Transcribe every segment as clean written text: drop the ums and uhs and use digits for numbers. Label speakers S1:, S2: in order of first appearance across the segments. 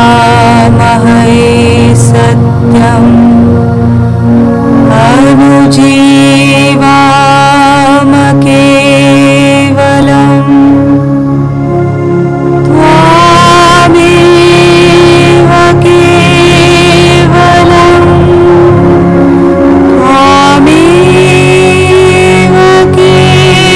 S1: अनुवर्तामहे सत्यम् अनुजीवाम केवलम् त्वामेव केवलम् त्वामेव केवलम्।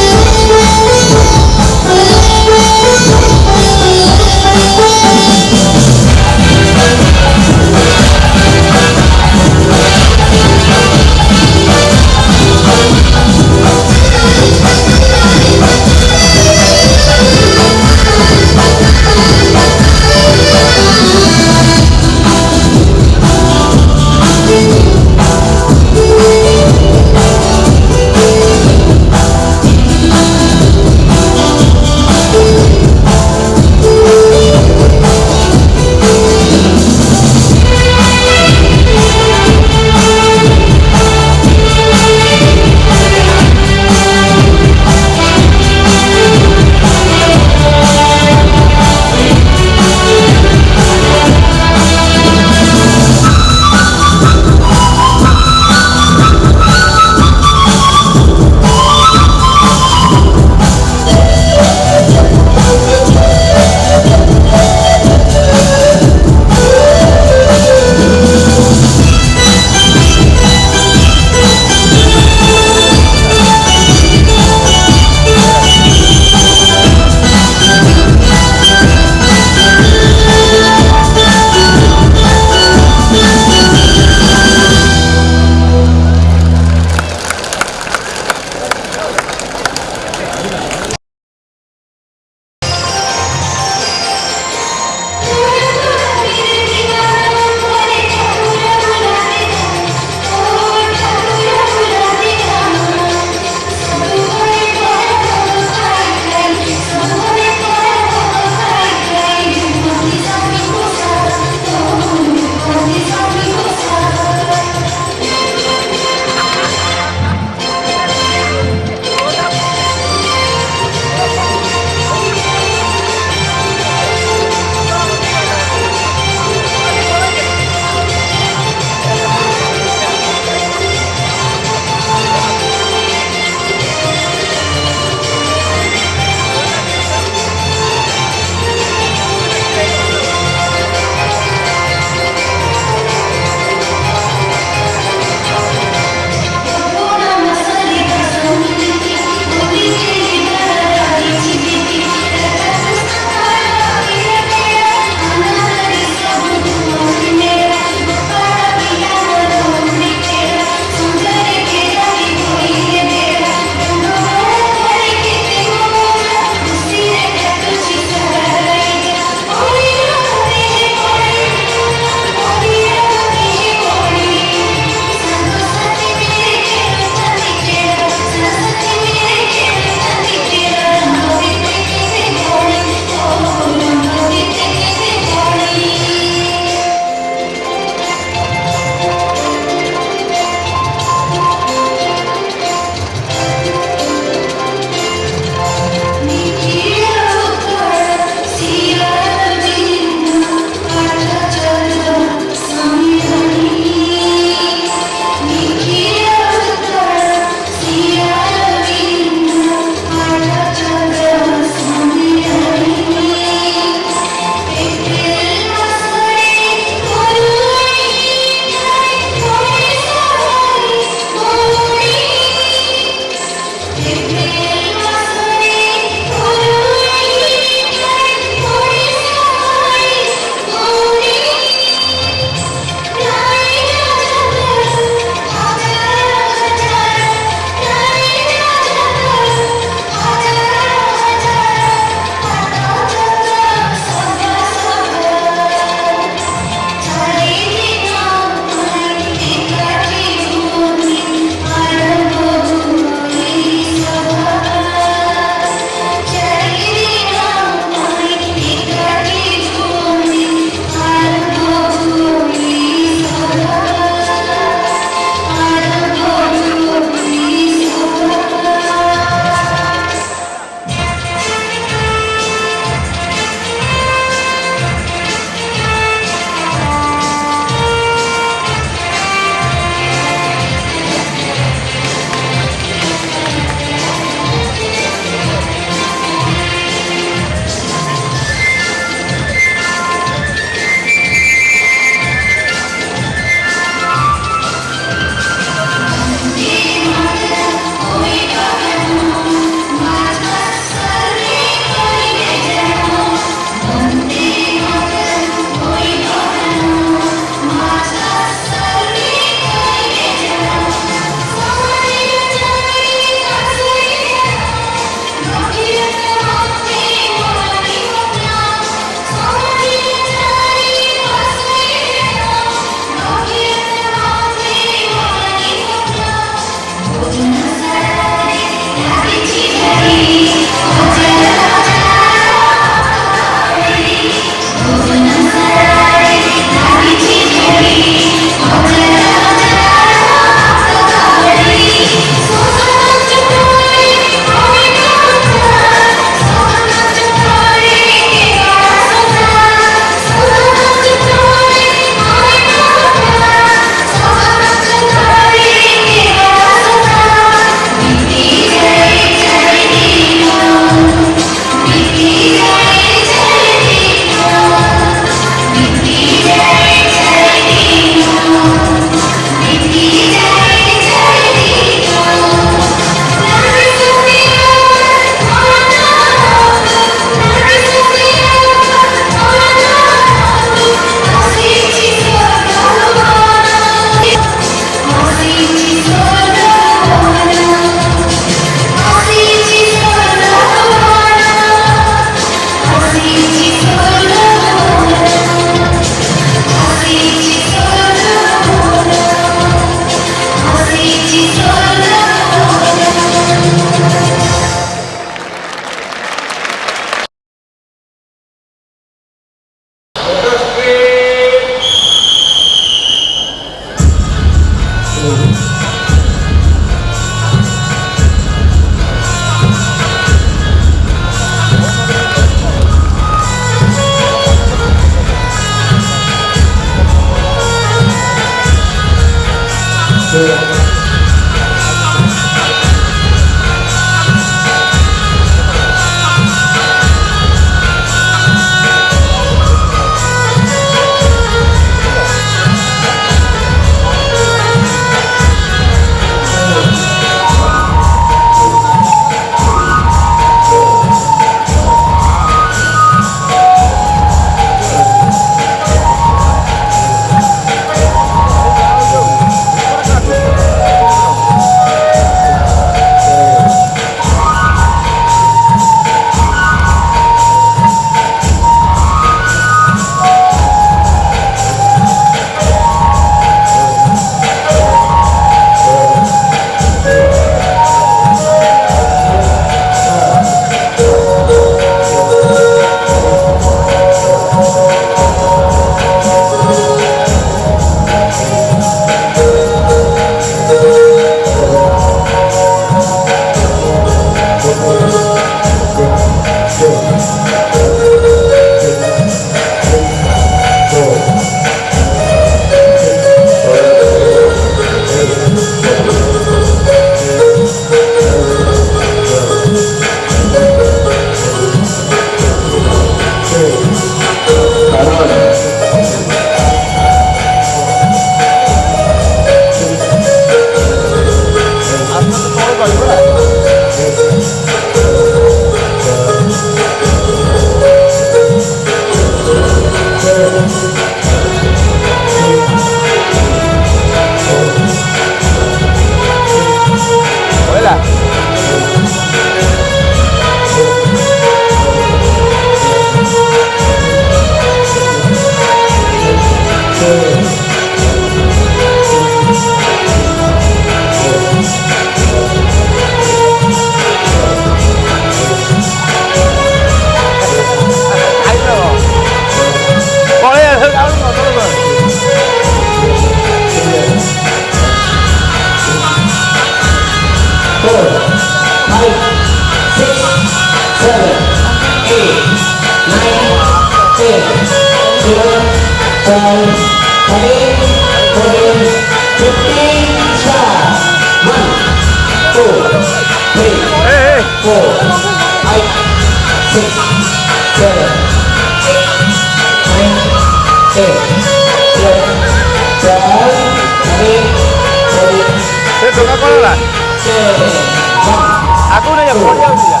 S2: Aku udah yang podium dia.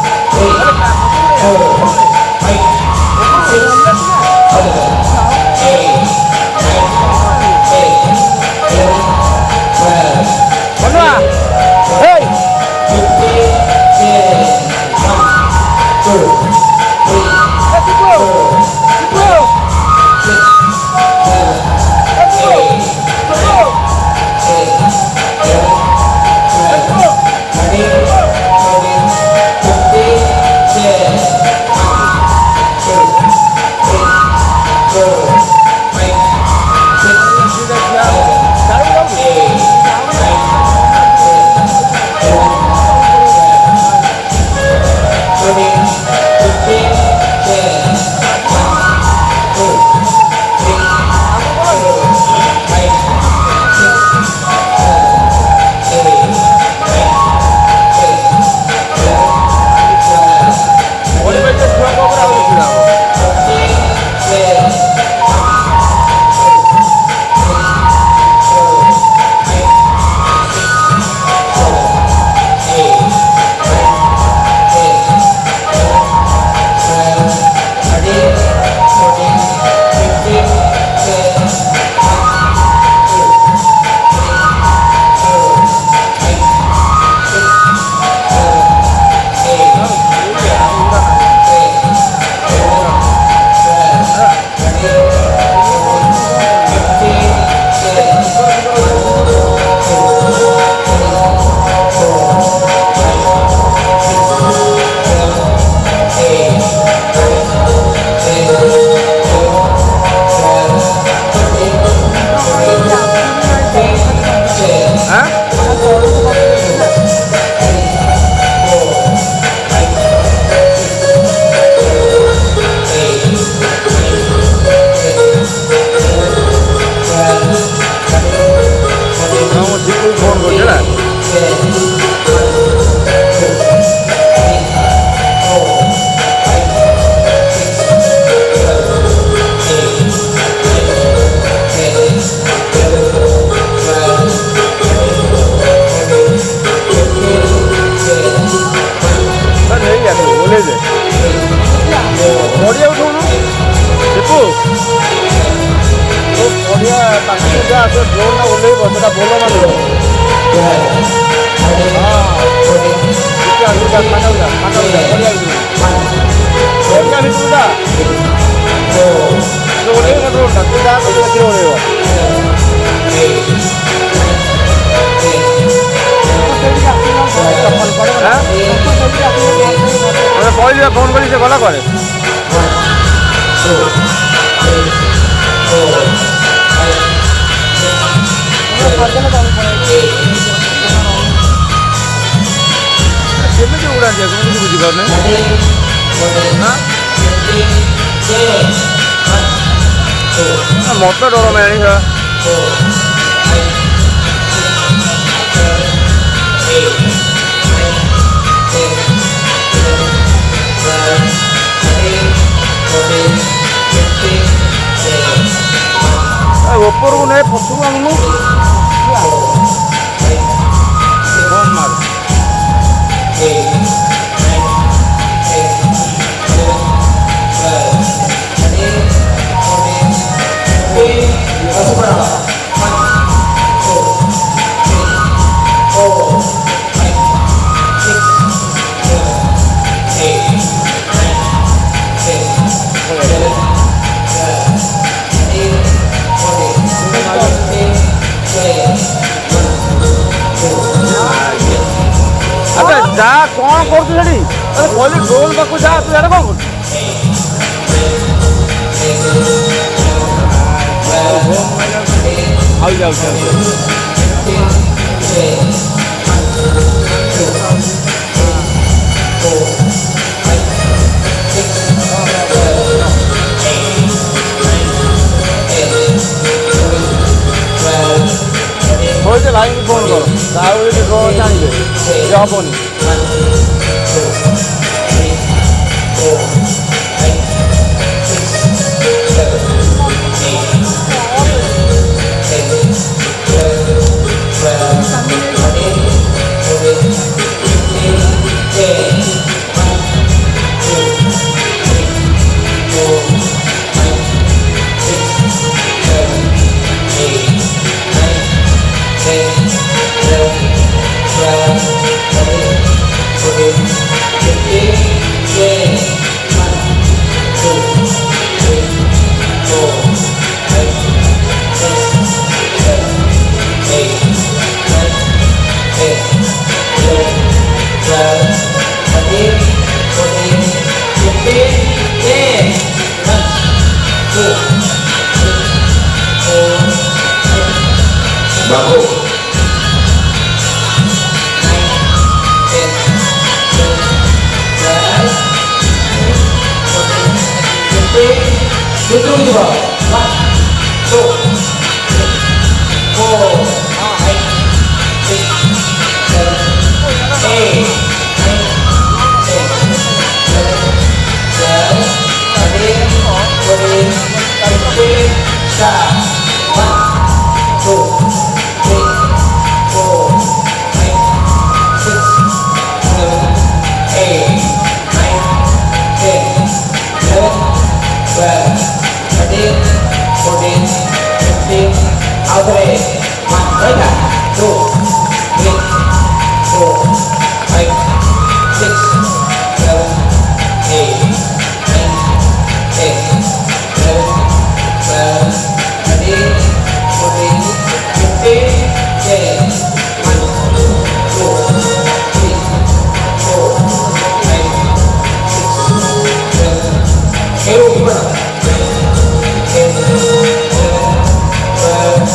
S2: Mana? Hey. Phone कर गला करे केमी उड़ा बुझीपार मत डर मैं ऊपर को नहीं पछू आनु जा कौन कर कहली ड्रोन पाक जा तू यार कौन कर ହବନି।
S3: Bagus. Tutup juga. 1, 2, 3, 4, 5, 6, 7, 8, 9, 10, 11, 12, 13, 14, 15, start. 1, 2, 3, 4, 5, 6, 7, 8, 9, 10, 11, 12, 13, 14, 15, out of it. 1, right back. 2, 3, 4, 5, 6, 7, 8, 9, 10, 11, 12, 13, 14, 15, 10. 1, 2, 3, 4, 5, 6, 7, 8. Gimana? 10, 11, 12,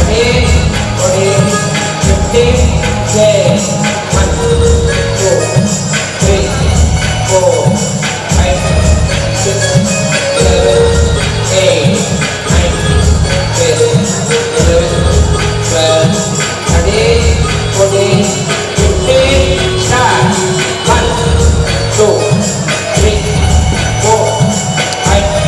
S3: 13, 14, 15, 10. 1, 2, 3, 4, 5, 6, 7, 8, 9, 10, 11, 12, 13, 14, 15, start. 1, 2, 3, 4, 5,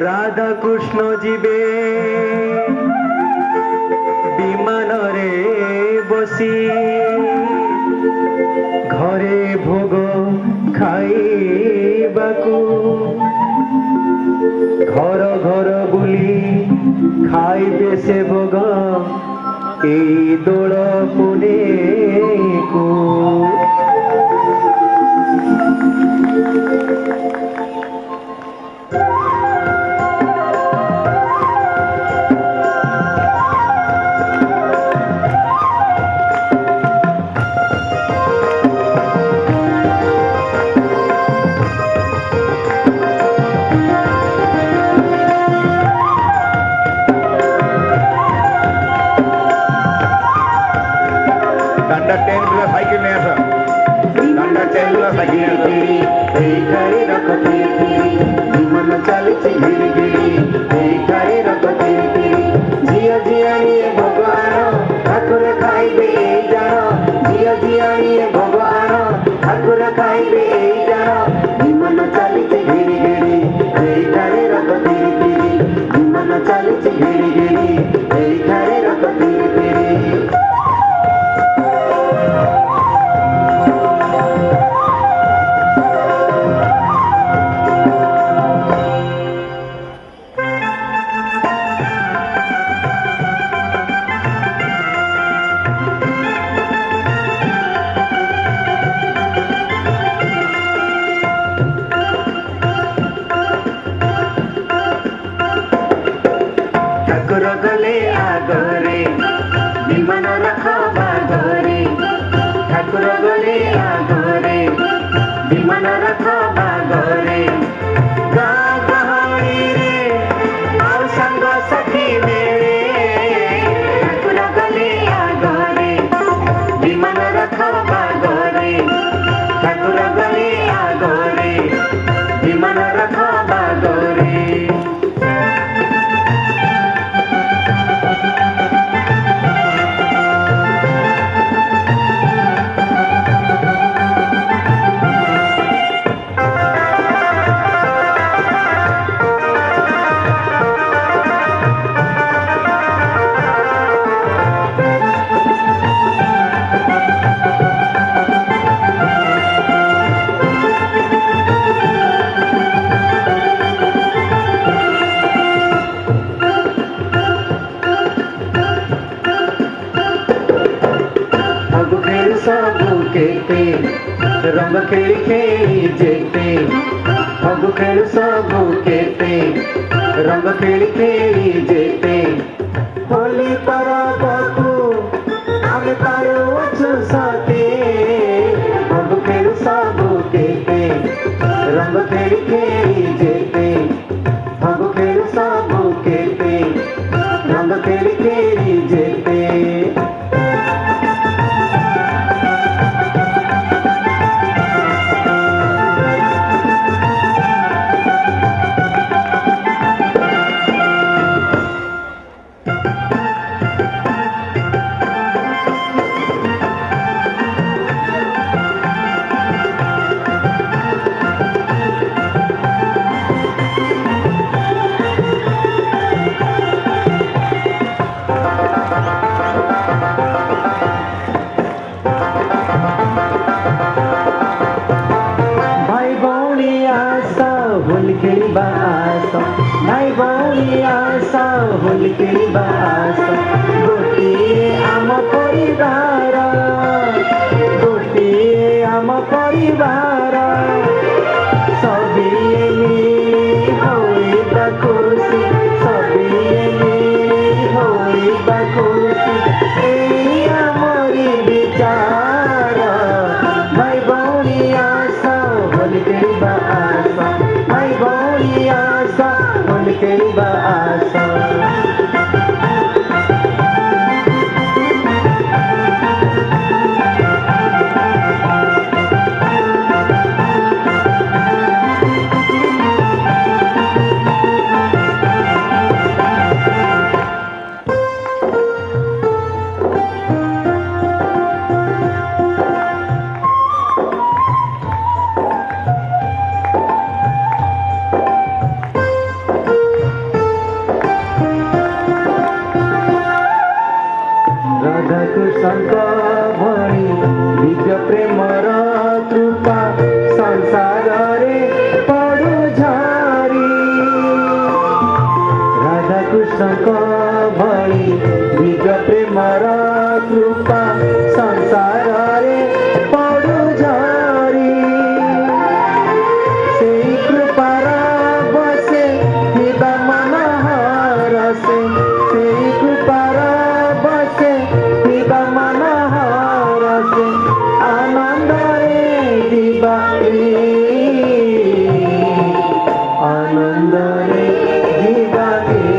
S4: Radha Krishna जीवे विमान रे बसी घरे भोग खाइबाकू घर घर बुली खाइबे से भोग एई दोल पुने को ठाकुर गले आगरे विमान रथ बागरे केते रंग खेली खेली जेते फगु खेलु सबु केते रंग खेली खेली जेते होली परबकु आमे पारुछु साथे फगु खेलु सबु केते रंग खेली खेली जेते फगु खेलु सबु केते रंग खेली खेली जेते होली खेलिबा आस भाई भौणी आस होली खेलिबा आस गोटिए आम परिवार गोटिए आम परिवार सबिए मिली होइबा खुशी सबिए मिली होइबा खुशी एई आमरी विचार भाई भौणी आस होली खेलिबा आस भाई भौणी आस होली खेलिबा आस राधा कृष्ण भणी दिव्य प्रेमर कृपा संसार रे पड़ू झारी राधा कृष्ण भणी दिव्य प्रेमर कृपा संसार रे पड़ू झारी से कृपार बसे हिबा मन हरसे से कृपार बसे हिबा मन हरसे आनंद रे दिवाली आनंद रे दिवाली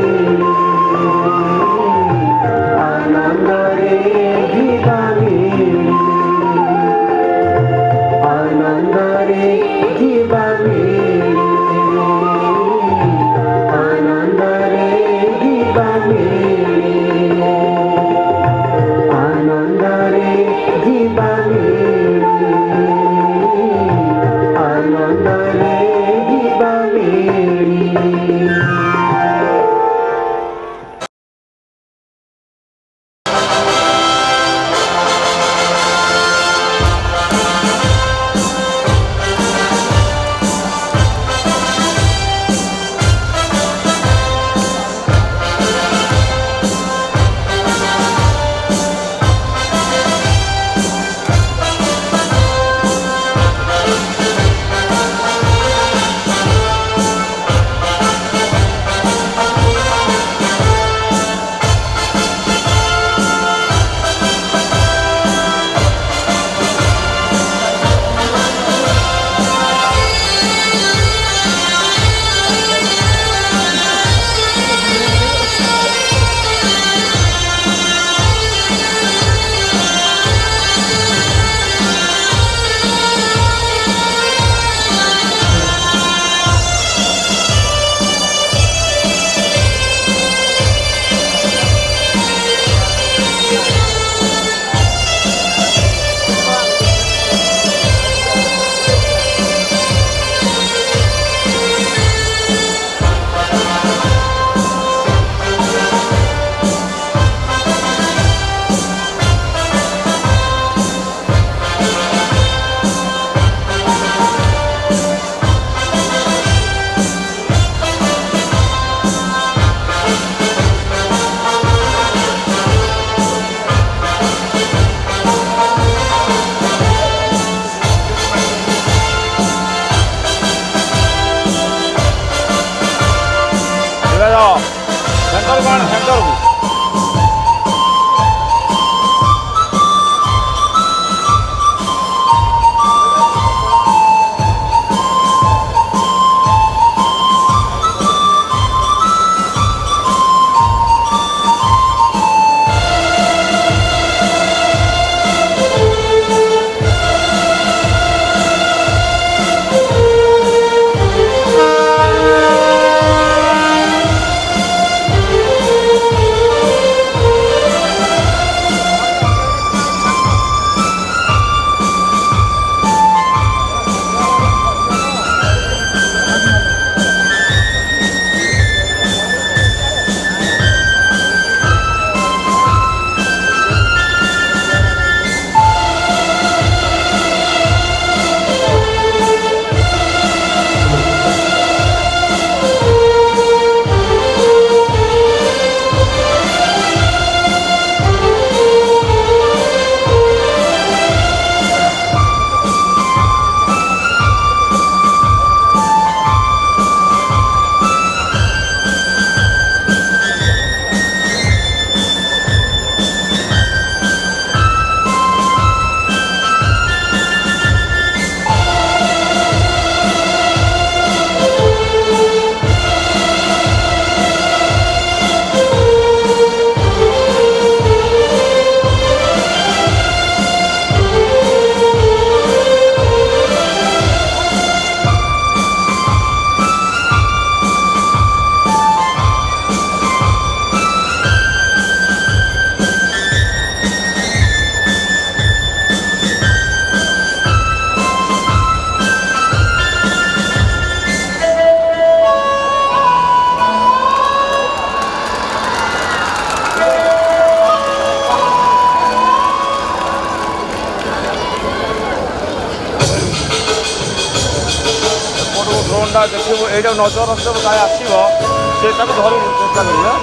S2: ସେଣ୍ଟର କ'ଣ ସେଣ୍ଟରକୁ ଡ୍ରୋନ୍ଟା ଦେଖିବୁ ଏଇଟା ନଜର ରଖିଦେବୁ କାଳେ ଆସିବ ସେ ତାକୁ ଧରି ଚେଷ୍ଟା କରିବେ।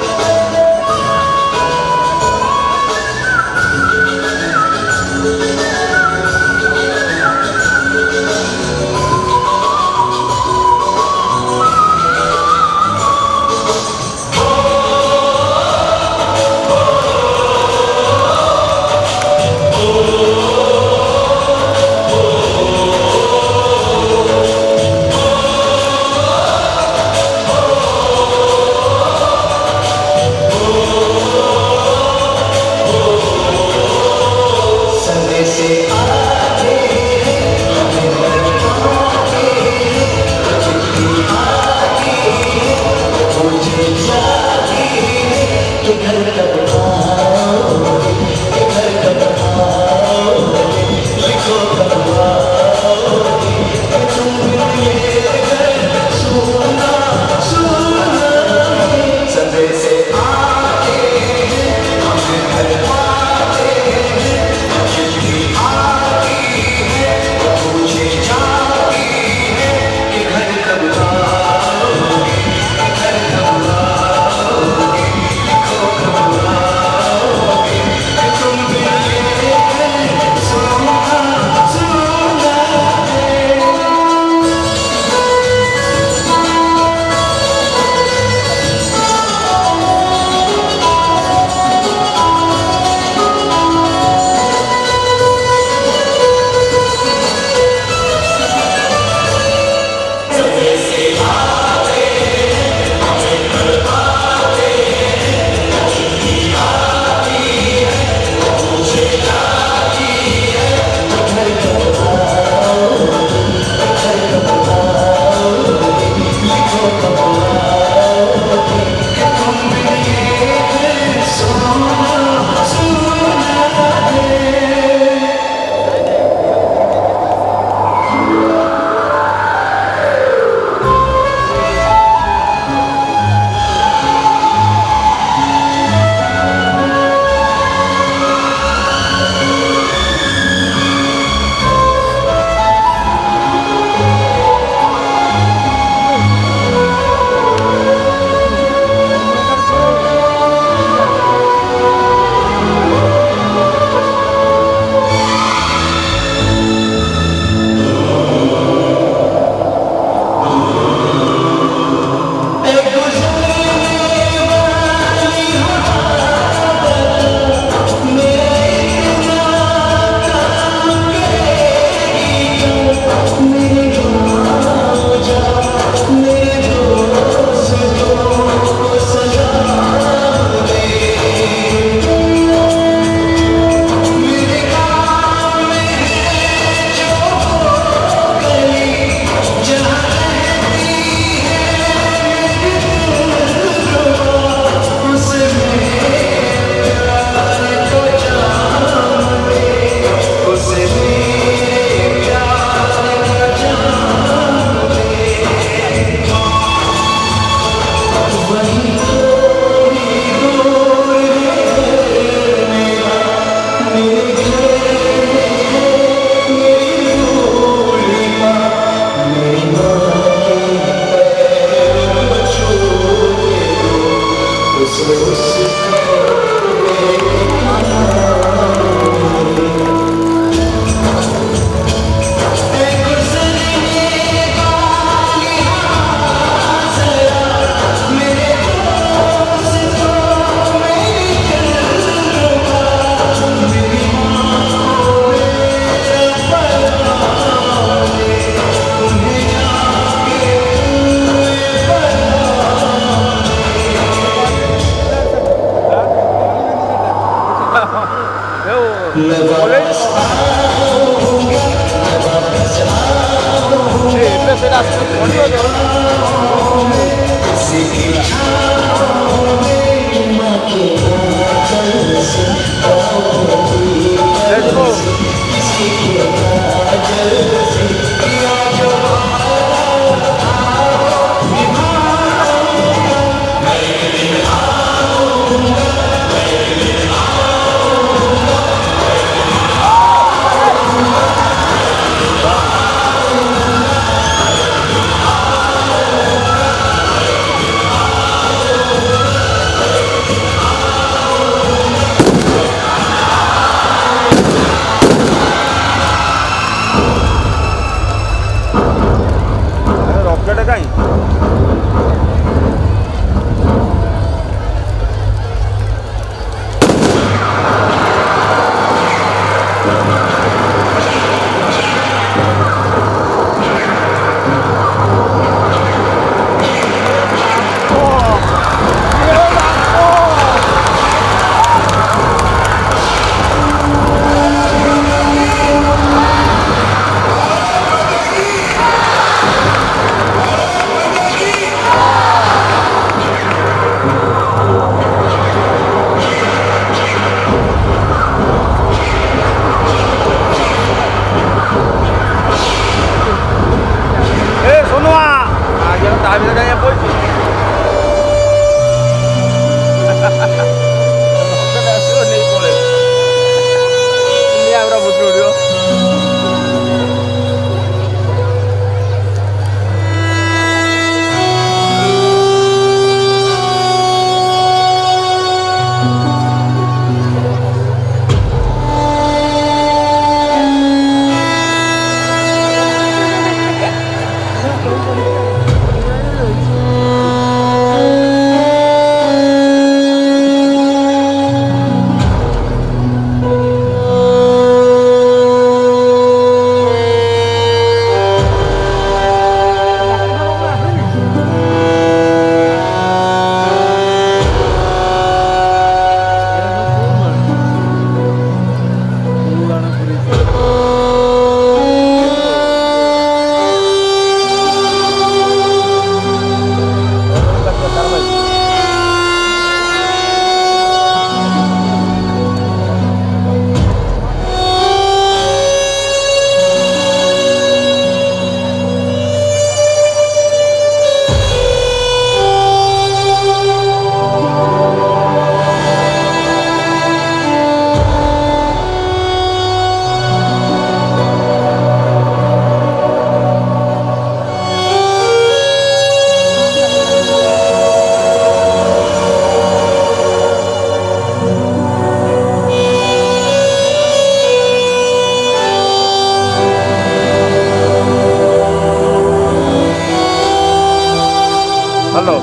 S2: ହ୍ୟାଲୋ,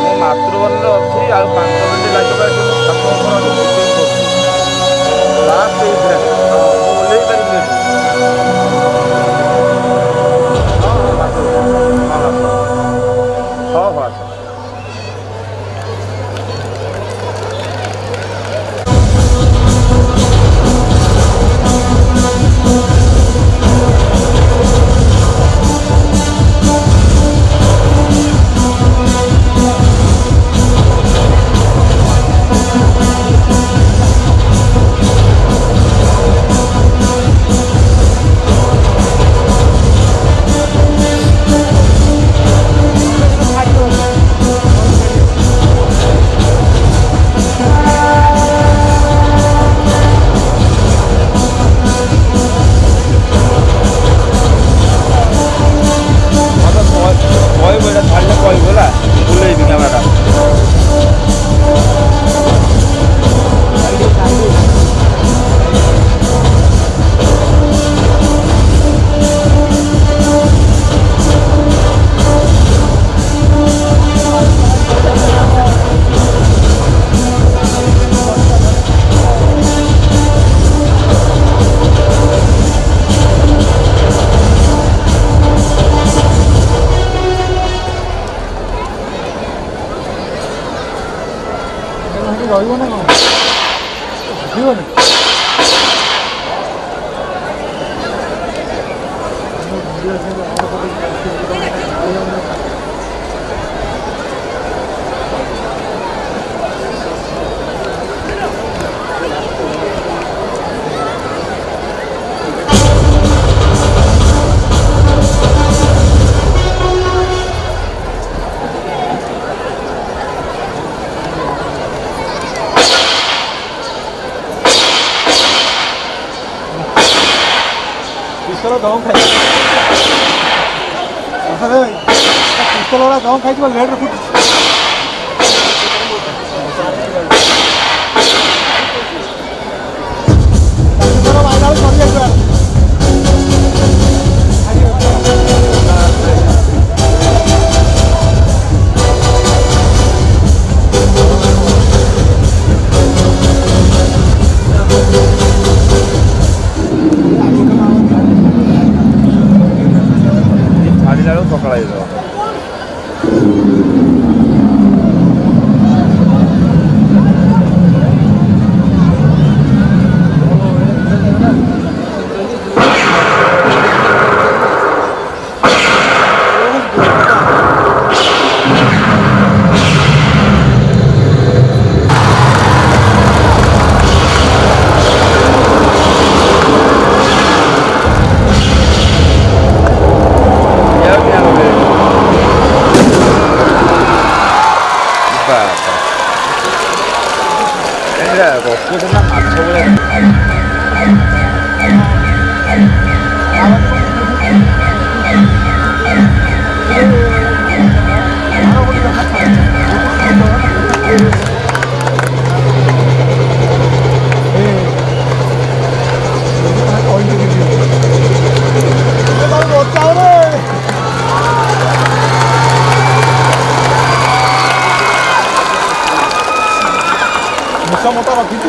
S2: ମୁଁ ମାତୃବନରେ ଅଛି। ଆଉ 5 ମିନିଟ୍ ଲାଗିବ ଏଠି ମୁଁ ଠାକୁରଙ୍କର ବୁକିଂ କରୁଛି। ଲାଷ୍ଟ ଏଇଥିରେ ମୁଁ ଓହ୍ଲେଇ ପାରିବିନି ଏଠି। ହଁ ଆସ, ହଁ ଆସ।
S5: ପିସ୍ତଲ ଗୁଡ଼ା ଦମ ଖାଇଯିବ ଲେଟ୍ରେ ଫୁଟୁଛି।
S2: ଛାଡ଼ିଲା ବେଳକୁ ସକାଳ ହେଇଯିବ। ରଖୁଥିଲା ମାଛ ଭଳିଆ।
S5: ମୁସା ମୋଟା ରଖିଛି।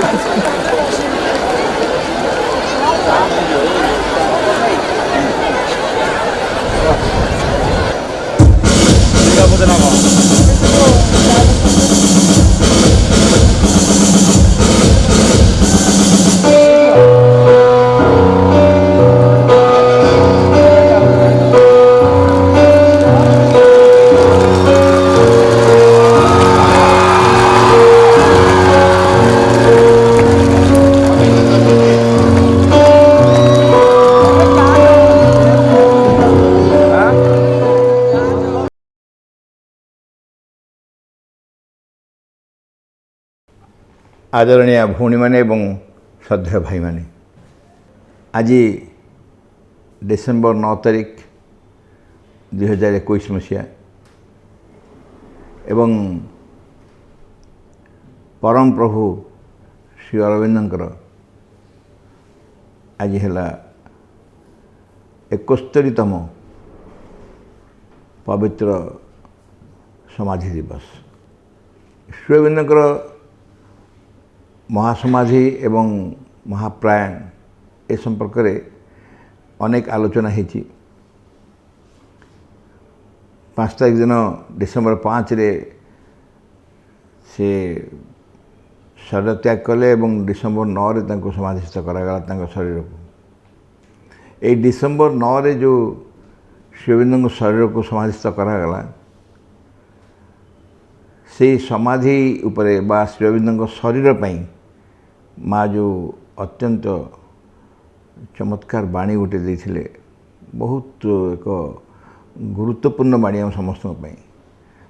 S6: आदरणीय भौणी मैंने श्रद्धेय भाई मैंने आज डिसेम्बर 9 तारिख 2021 मसीहा एवं परम प्रभु श्री अरविंदर आज है 71तम पवित्र समाधि दिवस। श्री अरविंदर महासमाधि एवं महाप्रायण ए संपर्क में अनेक आलोचना होती। 5 तारिख दिन डिसेम्बर 5 रे से शरीर त्याग कले और डिसेम्बर 9 रे तांको समाधिस्थ करागला शरीर को। ये डिसेम्बर 9 रे जो शिवबिंद शरीर को समाधिस्थ करागला से समाधि उपरे बा शिवबिंद शरीर पाई माँ जो अत्यंत चमत्कार बाणी गोटे देते बहुत एक गुरुत्वपूर्ण बाणी आम समस्त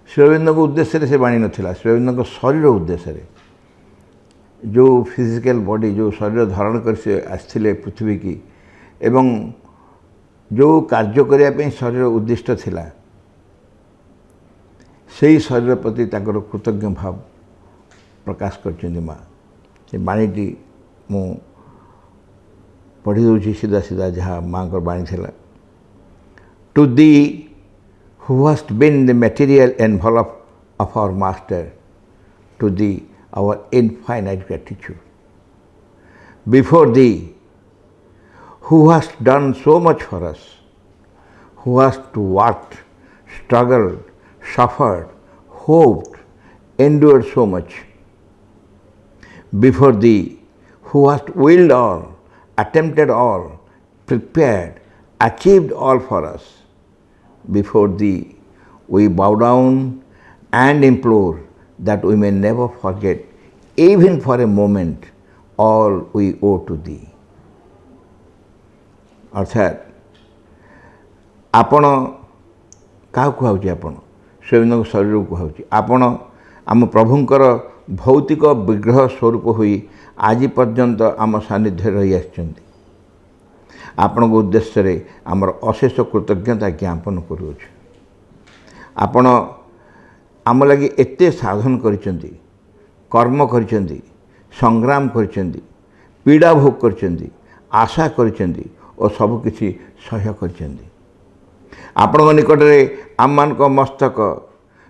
S6: शिवबिंद उद्देश्य से बाणी नाला शिवबिंद शरीर उद्देश्य जो फिजिकल बॉडी जो शरीर धारण कर से आसते पृथ्वी की एवं जो कार्य करने शरीर उद्दिष्ट थिला से शरीर प्रति कृतज्ञ भाव प्रकाश कर माँ से बाणीटी मु पढ़ी दूसरी सीधा सीधा जहाँ माँ को बाणी थिला। To thee who hast been the material envelope of our master, to thee our infinite gratitude. Before thee who hast done so much for us, who hast worked, struggled, suffered, hoped, endured so much. Before thee who hast willed all, attempted all, prepared, achieved all for us. Before thee we bow down and implore that we may never forget, even for a moment, all we owe to thee. अर्थात आपण क्या कहूँ आपण शिवबिंद शरीर को कहूँ आपण आम प्रभुंकर भौतिक विग्रह स्वरूप हुई आज पर्यंत आम सानिध्य रही आछंती। आपण उद्देश्य आमर अशेष कृतज्ञता ज्ञापन करुछु। ଆପଣ ଆମ ଲାଗି ଏତେ ସାଧନ କରିଛନ୍ତି, କର୍ମ କରିଛନ୍ତି, ସଂଗ୍ରାମ କରିଛନ୍ତି, ପୀଡ଼ା ଭୋଗ କରିଛନ୍ତି, ଆଶା କରିଛନ୍ତି ଓ ସବୁକିଛି ସହ୍ୟ କରିଛନ୍ତି। ଆପଣଙ୍କ ନିକଟରେ ଆମମାନଙ୍କ ମସ୍ତକ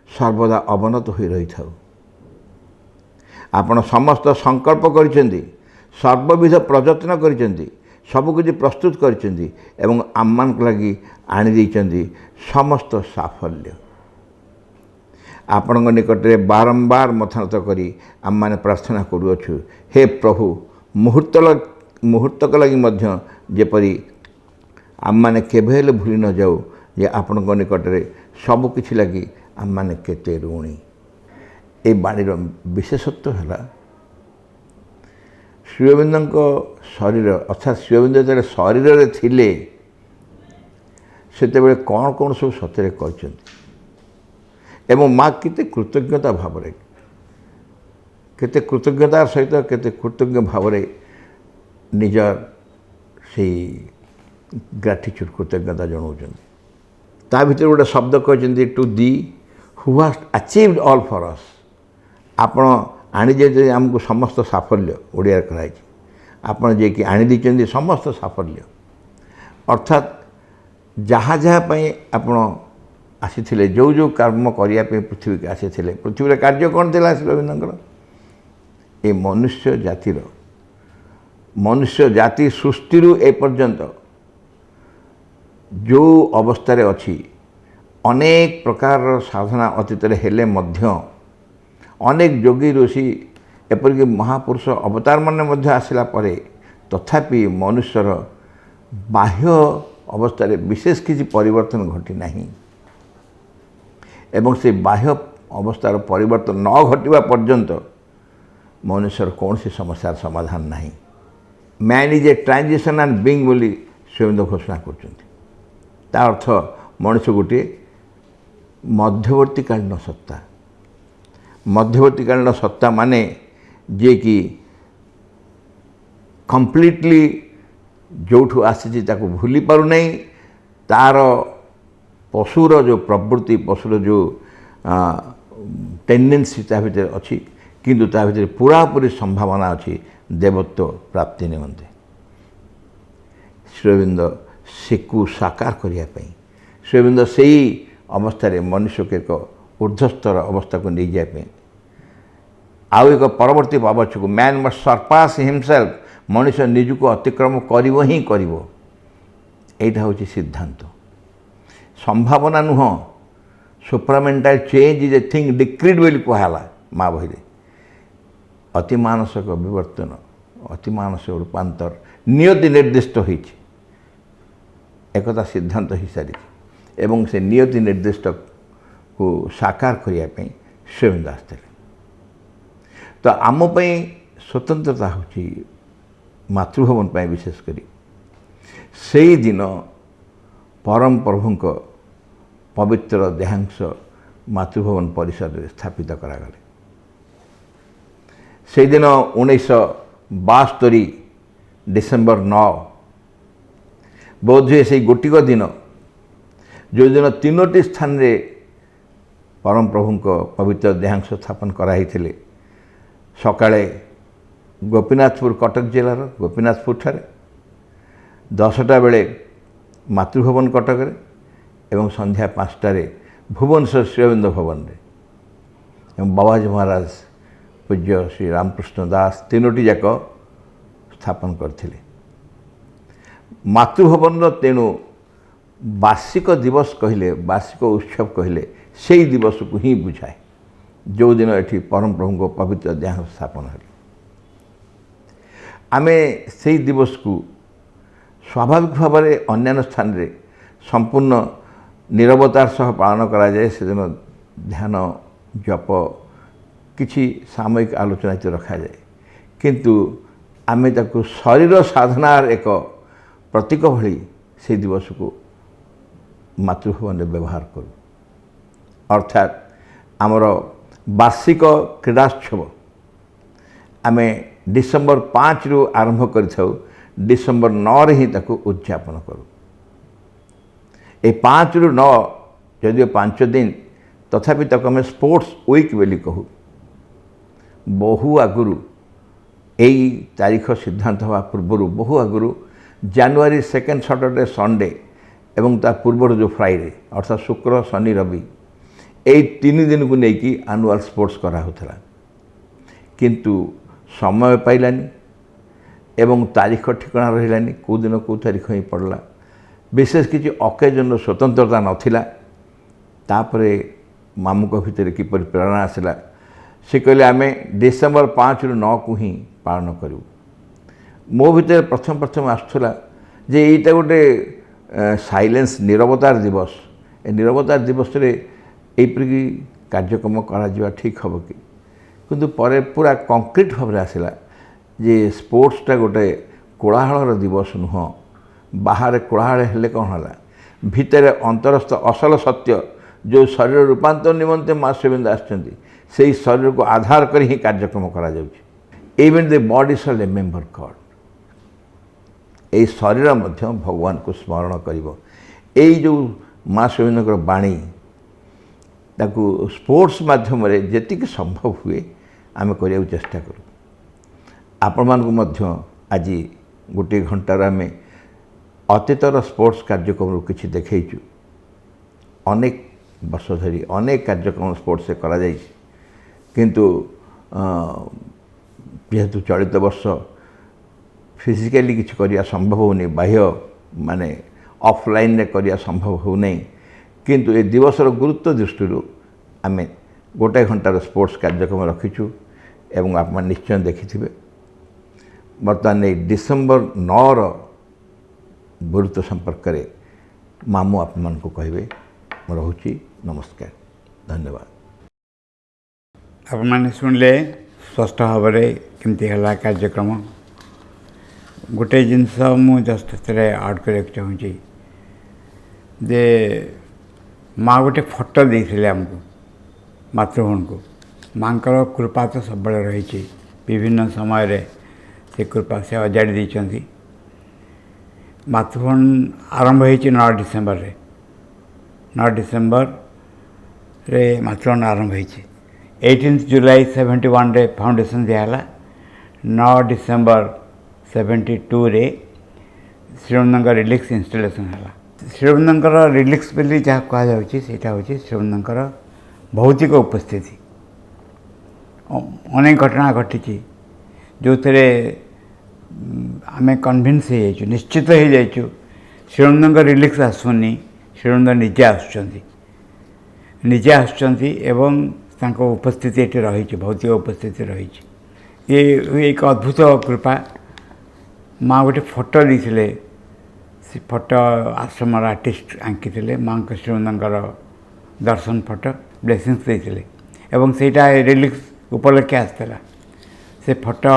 S6: ସର୍ବଦା ଅବନତ ହୋଇ ରହିଥାଉ। ଆପଣ ସମସ୍ତ ସଂକଳ୍ପ କରିଛନ୍ତି, ସର୍ବବିଧ ପ୍ରଯତ୍ନ କରିଛନ୍ତି, ସବୁକିଛି ପ୍ରସ୍ତୁତ କରିଛନ୍ତି ଏବଂ ଆମମାନଙ୍କ ଲାଗି ଆଣିଦେଇଛନ୍ତି ସମସ୍ତ ସାଫଲ୍ୟ। ଆପଣଙ୍କ ନିକଟରେ ବାରମ୍ବାର ମଥାନତ କରି ଆମମାନେ ପ୍ରାର୍ଥନା କରୁଅଛୁ, ହେ ପ୍ରଭୁ, ମୁହୂର୍ତ୍ତକ ଲାଗି ମଧ୍ୟ ଯେପରି ଆମମାନେ କେବେ ହେଲେ ଭୁଲି ନ ଯାଉ ଯେ ଆପଣଙ୍କ ନିକଟରେ ସବୁକିଛି ଲାଗି ଆମମାନେ କେତେ ଋଣୀ। ଏ ବାଣୀର ବିଶେଷତ୍ୱ ହେଲା ଶ୍ରୀଅରବିନ୍ଦଙ୍କ ଶରୀର ଅର୍ଥାତ୍ ଶ୍ରୀଅରବିନ୍ଦ ଯେତେବେଳେ ଶରୀରରେ ଥିଲେ ସେତେବେଳେ କ'ଣ କ'ଣ ସବୁ ସତରେ କରିଛନ୍ତି ଏବଂ ମାଆ କେତେ କୃତଜ୍ଞତା ଭାବରେ, କେତେ କୃତଜ୍ଞତାର ସହିତ କେତେ କୃତଜ୍ଞ ଭାବରେ ନିଜର ସେଇ ଗ୍ରାଟିଚ୍ୟୁଡ଼ କୃତଜ୍ଞତା ଜଣାଉଛନ୍ତି। ତା ଭିତରେ ଗୋଟେ ଶବ୍ଦ କହିଛନ୍ତି, to the who has achieved all for us. ଆପଣ ଆଣିଯାଇଛନ୍ତି ଆମକୁ ସମସ୍ତ ସାଫଲ୍ୟ, ଓଡ଼ିଆରେ କରାଯାଇଛି, ଆପଣ ଯିଏକି ଆଣିଦେଇଛନ୍ତି ସମସ୍ତ ସାଫଲ୍ୟ। ଅର୍ଥାତ୍ ଯାହା ଯାହା ପାଇଁ ଆପଣ ଆସିଥିଲେ, ଯେଉଁ ଯେଉଁ କର୍ମ କରିବା ପାଇଁ ପୃଥିବୀକୁ ଆସିଥିଲେ, ପୃଥିବୀର କାର୍ଯ୍ୟ କ'ଣ ଥିଲା ଶ୍ରୀଅରବିନ୍ଦଙ୍କର? ଏ ମନୁଷ୍ୟ ଜାତି ସୃଷ୍ଟିରୁ ଏପର୍ଯ୍ୟନ୍ତ ଯେଉଁ ଅବସ୍ଥାରେ ଅଛି, ଅନେକ ପ୍ରକାରର ସାଧନା ଅତୀତରେ ହେଲେ ମଧ୍ୟ, ଅନେକ ଯୋଗୀ ଋଷି ଏପରିକି ମହାପୁରୁଷ ଅବତାରମାନେ ମଧ୍ୟ ଆସିଲା ପରେ ତଥାପି ମନୁଷ୍ୟର ବାହ୍ୟ ଅବସ୍ଥାରେ ବିଶେଷ କିଛି ପରିବର୍ତ୍ତନ ଘଟିନାହିଁ ଏବଂ ସେ ବାହ୍ୟ ଅବସ୍ଥାର ପରିବର୍ତ୍ତନ ନ ଘଟିବା ପର୍ଯ୍ୟନ୍ତ ମନୁଷ୍ୟର କୌଣସି ସମସ୍ୟାର ସମାଧାନ ନାହିଁ। ମ୍ୟାନ୍ ଇଜ୍ ଏ ଟ୍ରାଞ୍ଜିସନାଲ୍ ବିଙ୍ଗ ବୋଲି ଶ୍ରୀଅରବିନ୍ଦ ଘୋଷଣା କରୁଛନ୍ତି। ତା ଅର୍ଥ ମଣିଷ ଗୋଟିଏ ମଧ୍ୟବର୍ତ୍ତୀକାଳୀନ ସତ୍ତା। ମଧ୍ୟବର୍ତ୍ତୀକାଳୀନ ସତ୍ତା ମାନେ ଯିଏକି କମ୍ପ୍ଲିଟଲି ଯେଉଁଠୁ ଆସିଛି ତାକୁ ଭୁଲି ପାରୁନାହିଁ, ତା'ର ପଶୁର ଯେଉଁ ପ୍ରବୃତ୍ତି, ପଶୁର ଯେଉଁ ଟେଣ୍ଡେନ୍ସି ତା ଭିତରେ ଅଛି, କିନ୍ତୁ ତା ଭିତରେ ପୁରାପୁରି ସମ୍ଭାବନା ଅଛି ଦେବତ୍ୱ ପ୍ରାପ୍ତି ନିମନ୍ତେ। ଶ୍ରୀଅରବିନ୍ଦ ସେକୁ ସାକାର କରିବା ପାଇଁ, ଶ୍ରୀଅରବିନ୍ଦ ସେଇ ଅବସ୍ଥାରେ ମନୁଷ୍ୟକୁ ଏକ ଊର୍ଦ୍ଧ୍ୱସ୍ତର ଅବସ୍ଥାକୁ ନେଇଯିବା ପାଇଁ ଆଉ ଏକ ପରବର୍ତ୍ତୀ ଆବଶ୍ୟକ, ମ୍ୟାନ୍ ମଷ୍ଟ ସର୍ପାସ୍ ହିମସେଲ୍ଫ, ମଣିଷ ନିଜକୁ ଅତିକ୍ରମ କରିବ ହିଁ କରିବ। ଏଇଟା ହେଉଛି ସିଦ୍ଧାନ୍ତ, ସମ୍ଭାବନା ନୁହଁ। ସୁପ୍ରାମେଣ୍ଟାଲ ଚେଞ୍ଜ ଇଜ୍ ଏ ଥିଙ୍ଗ ଡିକ୍ରିଡ୍ ବୋଲି କୁହାହେଲା ମା ବହିରେ। ଅତିମାନସିକ ବିବର୍ତ୍ତନ, ଅତିମାନସିକ ରୂପାନ୍ତର ନିୟତି ନିର୍ଦ୍ଦିଷ୍ଟ ହୋଇଛି, ଏକଥା ସିଦ୍ଧାନ୍ତ ହୋଇସାରିଛି ଏବଂ ସେ ନିୟତି ନିର୍ଦ୍ଦିଷ୍ଟକୁ ସାକାର କରିବା ପାଇଁ ଶ୍ରୀଅରବିନ୍ଦ ଆସିଥିଲେ। ତ ଆମ ପାଇଁ ସ୍ୱତନ୍ତ୍ରତା ହେଉଛି ମାତୃଭବନ ପାଇଁ ବିଶେଷ କରି ସେଇଦିନ ପରମ ପ୍ରଭୁଙ୍କ ପବିତ୍ର ଦେହାଂଶ ମାତୃଭବନ ପରିସରରେ ସ୍ଥାପିତ କରାଗଲେ। ସେଇଦିନ 1972 ଡିସେମ୍ବର 9 ବୋଧହୁଏ ସେଇ ଗୋଟିକ ଦିନ ଯେଉଁଦିନ ତିନୋଟି ସ୍ଥାନରେ ପରମ ପ୍ରଭୁଙ୍କ ପବିତ୍ର ଦେହାଂଶ ସ୍ଥାପନ କରାହୋଇଥିଲେ। ସକାଳେ ଗୋପୀନାଥପୁର, କଟକ ଜିଲ୍ଲାର ଗୋପୀନାଥପୁରଠାରେ, 10ଟା ବେଳେ ମାତୃଭବନ କଟକରେ ଏବଂ ସନ୍ଧ୍ୟା 5ଟାରେ ଭୁବନେଶ୍ୱର ଶ୍ରୀଅରବିନ୍ଦ ଭବନରେ। ଏବଂ ବାବାଜୀ ମହାରାଜ ପୂଜ୍ୟ ଶ୍ରୀ ରାମକୃଷ୍ଣ ଦାସ ତିନୋଟି ଯାକ ସ୍ଥାପନ କରିଥିଲେ। ମାତୃଭବନର ତେଣୁ ବାର୍ଷିକ ଦିବସ କହିଲେ, ବାର୍ଷିକ ଉତ୍ସବ କହିଲେ ସେଇ ଦିବସକୁ ହିଁ ବୁଝାଏ ଯେଉଁଦିନ ଏଠି ପରମ ପ୍ରଭୁଙ୍କ ପବିତ୍ର ଦେହାଂଶ ସ୍ଥାପନ ହେଲା। ଆମେ ସେଇ ଦିବସକୁ ସ୍ୱାଭାବିକ ଭାବରେ ଅନ୍ୟାନ୍ୟ ସ୍ଥାନରେ ସମ୍ପୂର୍ଣ୍ଣ ନିରବତାର ସହ ପାଳନ କରାଯାଏ। ସେଦିନ ଧ୍ୟାନ, ଜପ, କିଛି ସାମୟିକ ଆଲୋଚନା ରଖାଯାଏ, କିନ୍ତୁ ଆମେ ତାକୁ ଶରୀର ସାଧନାର ଏକ ପ୍ରତୀକ ଭଳି ସେହି ଦିବସକୁ ମାତୃଭବନରେ ବ୍ୟବହାର କରୁ। ଅର୍ଥାତ୍ ଆମର ବାର୍ଷିକ କ୍ରୀଡ଼ାୋତ୍ସବ ଆମେ ଡିସେମ୍ବର 5ରୁ ଆରମ୍ଭ କରିଥାଉ, ଡିସେମ୍ବର 9ରେ ହିଁ ତାକୁ ଉଦ୍ଯାପନ କରୁ। ଏ 5ରୁ 9 ଯଦିଓ 5 ଦିନ, तथापि ताको आम स्पोर्ट्स वीक बोली कहू। बहु आगुरु यही तारीख सिद्धांत हवा पूर्वर बहु आगुरु जनवरी 2nd सैटरडे संडे एवं ता पूर्वर जो फ्राइडे अर्थात शुक्र शनि रवि यही 3 दिन को लेकिन एनुअल स्पोर्ट्स करा होता, किंतु समय पाइलानी एवं तारीख ठिकाना रहिलानी कौ दिन कौ तारीख ही पड़ला। विशेष किसी अकेजन स्वतंत्रता नथिला। तापरे मामू को भितर किपर प्रेरणा आसला, से कहले आम डिसेम्बर 5 रु 9 को ही पालन करूँ। मो भीतर प्रथम प्रथम आसला जे यहीटा गोटे साइलेंस निरवतार दिवस, ए निरवतार दिवस रे एपरिकी कार्यक्रम करा ठीक हम कि, किंतु परे पूरा कंक्रीट भाव आसला जे स्पोर्ट्सटा गोटे कोलाहल दिवस नुह। बाहर कोलाहल हेले कौन है, भितर अंतरस्थ असल सत्य जो शरीर रूपांतर निमंते माँ शिवेंद आसछन्ति से शरीर को आधार कर ही कार्यक्रम करा जाउछि। Even the body shall remember God. यही शरीर मध्य भगवान को स्मरण करिवो। एई जो माँ शिवेंद्र बाणी ताकू स्पोर्ट्स माध्यम रे जेतिक संभव हुए आम करिया चेष्टा करूँ। आपण मानकु मध्य आज गोटे घंटार आम अतीतर स्पोर्ट्स कार्यक्रम किछि देखैछु। अनेक वर्ष धरी अनेक कार्यक्रम स्पोर्ट्स से करा जाइछि, किंतु जेहेतु चलित वर्ष फिजिकली किछि करिया संभव होनी, बाह्य माने ऑफलाइन रे करिया संभव हो नहीं, किंतु ए दिवसर गुरुत्व दृष्टि आम गोटे घंटार स्पोर्ट्स कार्यक्रम रखीचु एवं आप निश्चय देखिथिबे। बर्तमान डिसेम्बर 9 गुरुत्व संपर्क में मामू आप मान को कहे रोची। नमस्कार, धन्यवाद।
S7: आप मैंने शुणिले स्पष्ट भाव में केमती है कार्यक्रम। गोटे जिनस मु जस्ट आड कर चाहूँगी जे माँ गोटे फोटो देते आमको मातृभूमि को। माँ कृपा तो सब रही विभिन्न समय से कृपा से अजाड़ी देती। मातृभूमि आरंभ होती 9 डिसेम्बर रे। 9 डिसेम्बर रे मातृभूमि आरंभ होती। 18 जुलाई 71 रे फाउंडेशन दिहला। 9 डिसेम्बर 72 रे श्रीवृंदर रिलिक्स इंस्टॉलेशन है। श्रीवृंदर रिलिक्स बोली जहाँ कहुच्छी सेटा हूँ श्रीवृंदर भौतिक उपस्थिति। अनेक घटना घटी जो थे आम कन्भिन्स हो निश्चित हो जाइए श्रीवृंदर रिलिक्स आसुनी, श्रीवृंदर निजे आसुच्चंती एवं तांको उपस्थिति ये रही भौतिक उपस्थिति रही। ये एक अद्भुत कृपा। माँ गोटे फोटो देते, से फोटो आश्रम आर्टिस्ट आंकी माँ को श्रीवृंदर दर्शन फोटो ब्लेसिंग्स देते एवं सेटा रिलिक्स उपलक्षे आसला। से फोटो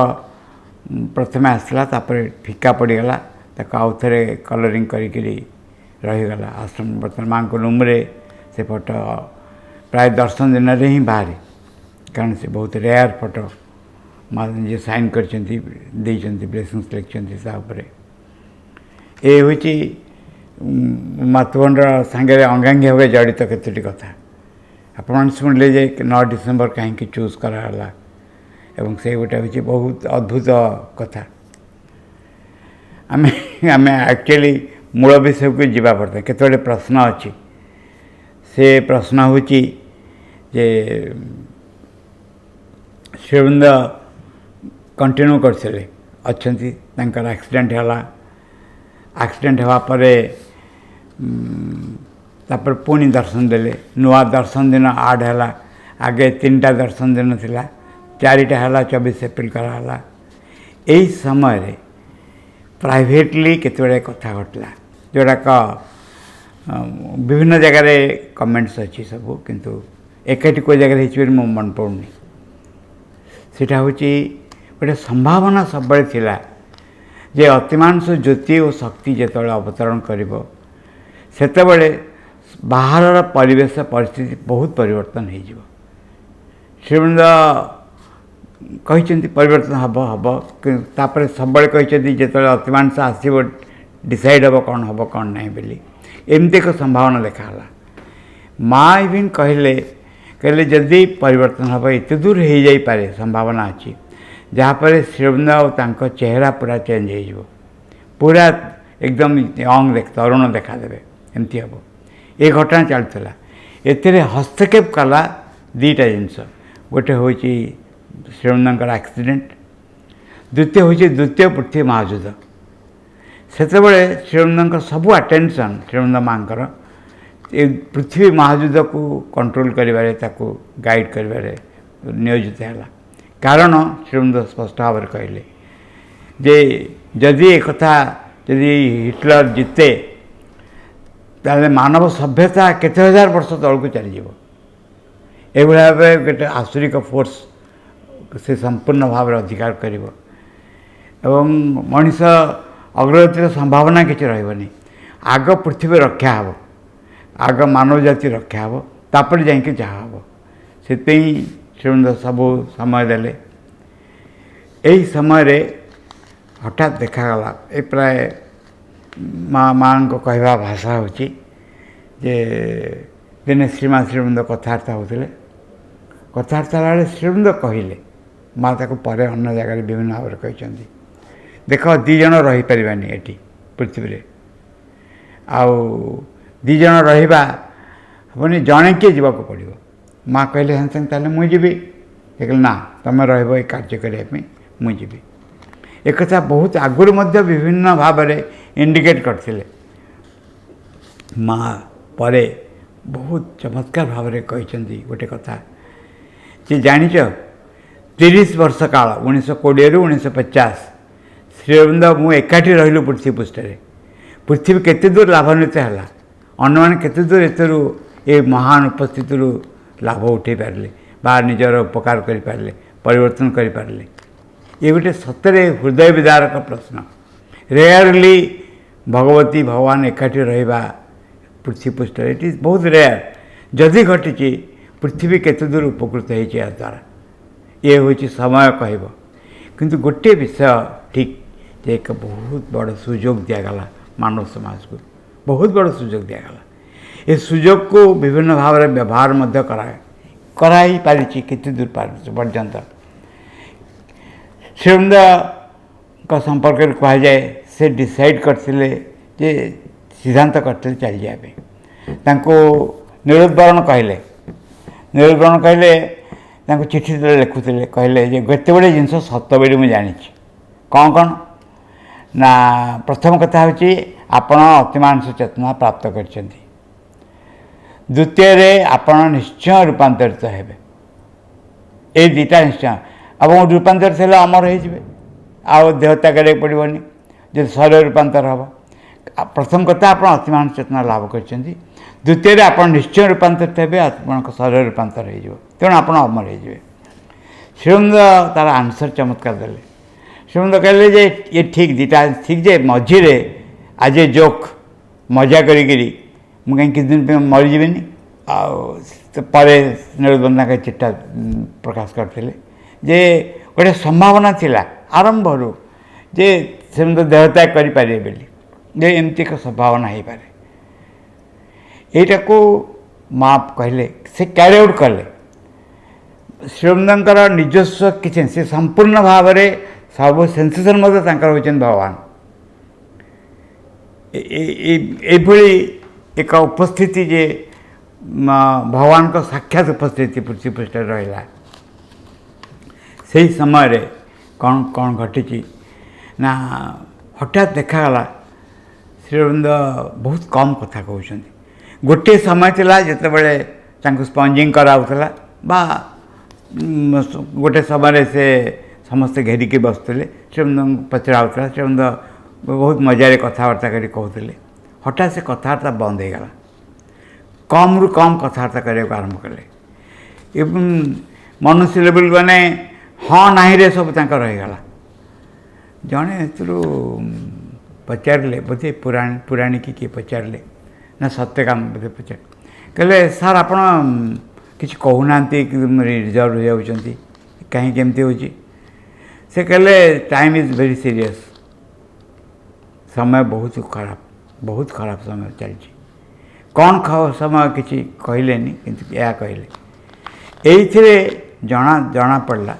S7: प्रथम आसला तापर फिका पड़गला, आउ थे कलरिंग करी रहीगला आश्रम। बर्तमान माँ को रूम रे से फोटो प्राय दर्शन दिन ही बाहर, कारण से बहुत रेयर फोटो माँ निजे साइन कर ब्लेसिंग्स लिखते। ये हूँ मातृभूमि सांगे अंगांगी भाव जड़ित केतोटी कथा आपण शुणिले जे 9 डिसेम्बर कहीं चूज कराला एवं से गोटे हूँ बहुत अद्भुत कथा। आम आम एक्चुअली मूल विषय को जीवा पड़ता। केतोटे प्रश्न अच्छी, से प्रश्न हूँ जे श्रीवृंदर कंटिन्यू करते अच्छा एक्सीडेंट है। एक्सीडेंट होगापर तापर पुणी दर्शन देले। नुआ दर्शन दिन आड है। आगे 3टा दर्शन दिन थिला, 4टा है 24 एप्रिल कराला। यही समय रे प्राइवेटली केतबेले कथा घटला जोड़ाक विभिन्न जगार कमेंट्स अच्छी सब, किंतु एकाठी कोई जगह हो मो मन पड़ुनी। सेटा हूँ गोटे संभावना सब थिला जे अतिमांस ज्योति और शक्ति जिते अवतरण करिवो सेतेबेले बाहर परिवेश परिस्थिति बहुत परिवर्तन हो। श्रीवृंद कहते परिवर्तन हम तापर सब कहते जो अतिमांस आसो डिसाइड हम कौन हम कौन ना बोली एमती एक संभावना लिखाला। माँ इवन कहले कहले जदि परिवर्तन हम एत दूर हो जाए संभावना अच्छी जहाँपर श्रीअरविंद और चेहरा पूरा चेंज हो पूरा एकदम यंग तरुण देखादेवे एमती हम ये घटना चलता एतिर हस्तक्षेप कला दुईटा जिनस गोटे हूँ श्रीअरविंद एक्सीडेंट द्वितीय हूँ द्वितीय पृथ्वी महायुद्ध से श्रीअरविंद सबू अटेंशन श्रीअरविंद माँ पृथ्वी महायुद्ध को कंट्रोल करिबारे ताको गाइड करिबारे नियोजित है कारण श्रीअरविंद स्पष्ट भाव में कहले जे जदि एक कथा जदि हिटलर जीते ताले मानव सभ्यता केते हजार वर्ष तलू चलीज ये भाव गोटे आसुरिक फोर्स से संपूर्ण भाव में अधिकार कर मनीष अग्रगतिर संभावना किसी रही आग पृथ्वी रक्षा हे आग मानव जाति रक्षा हे तापर जाकि जहाँ हम से श्रीअरविंद सबू समय देले यही समय हठात देखागला ये प्राय माँ को कहवा भाषा हूँ जे दिने श्रीमान श्रीअरविंद कथबार्ता होते कथबार्ता बेले श्रीअरविंद कहले माँ ताको परे अन्य जगह विभिन्न भाव में कहते देख दी जन रही पारानी ये पृथ्वी आउ दी जन रहा हेनी जड़े किए जावाक पड़ो माँ कहले सागे सागे ताले मुझे कहले ना तुम रही कार्य करने मुझे एक कथा बहुत आगुरी विभिन्न भाव में इंडिकेट करते माँ परे बहुत चमत्कार भाव में कहते गोटे कथा जे जान 30 वर्ष काल 1920 रु 1950 श्रीअरविंद मु एकाठी रहिलु पृथ्वी पृष्ठरे पृथ्वी केते दूर लाभान्वित है अन्य केते दूर एतरू ये महान उपस्थिति लाभ उठे पारे बा निजर उपकार करें परिवर्तन करें ये गोटे सतरे हृदय विदारक प्रश्न रेयरली भगवती भगवान एकाठी रहा पृथ्वी पृष्ठ इट इज बहुत रेयर जदि घटी पृथ्वी केते दूर उपकृत हो द्वारा ये हूँ समय कह किंतु गोटे विषय ठीक जे एक बहुत बड़ सुजोग दिगला मानव समाज को बहुत बड़ सुजोग दिगला ये सुजोग को विभिन्न भाव में व्यवहार कराई पारी केते दूर पर्यंत श्रीअरविंद का संपर्क कह जाए से डिसाइड करते जे सिद्धांत करते चली जाए निरुद्वरण कहले चिठी लिखुले कहले गते बड़े जिनस सत बोली मुझे जानी कौन कौन ना प्रथम कथा हूँ आपण अतिमांस चेतना प्राप्त कर द्वितीय आपण निश्चय रूपांतरित हेबे ये दुटा निश्चय अब रूपांतरित है अमर हो देह त्याग करा पड़ोनी जो शरीर रूपांतर हम प्रथम कथा आप अतिमान चेतना लाभ कर द्वितीय आप निश्चय रूपांतरित हे आप शरीर रूपांतर हो तेणु आप अमर हो श्रीअरविंद तार आंसर चमत्कार देले श्रीअरविंद कहले जे ये ठीक दुटा ठीक जे मझीरे आज जोक मजा करी मुझे किसी दिन पे मरीजी पर निरुद्वरण के चिट्ठा प्रकाश करते जे गोटे संभावना थिला आरंभ जे से देह त्याग करें बोली एमती एक संभावना हो पारे यहीटा को माँ कहले से क्यारी आउट कले श्रीअरविंदर निजस्व किसी से संपूर्ण भाव में सब सेन्सेसन होती भगवान ये एक उपस्थिति जे भगवान को साक्षात उपस्थिति पृथ्वी पृष्ठ रहा से समय कौन कौन घटी ना हठात देखागला श्रीअरविंद बहुत कम कथा कहते गोटे समय थिला जितेबाला स्पंजिंग कराउला बा गोटे समय से समस्ते घेरिकी बसुले श्रीअरविंद पचराउला श्रीअरविंद बहुत मजारे कथबार्ता कर कहते हठात से कथबार्ता बंद हो गला कम रु कम कथबार्ता करने को आरंभ कले मनुष्य लेवल मैंने हाँ नहीं रे सब रहीगला जड़े पचारे बोधे पुराणी की किए पचारे ना सत्य काम बोधे पचार कहले सार आप किसी कहूना रिजर्व हो जाती कहीं केमती हो से कहले टाइम इज वेरी सीरियस समय बहुत खराब समय चलती कौन समय किसी कहले किंतु यह कहले ଏଇଥିରେ ଜଣା ପଡ଼ିଲା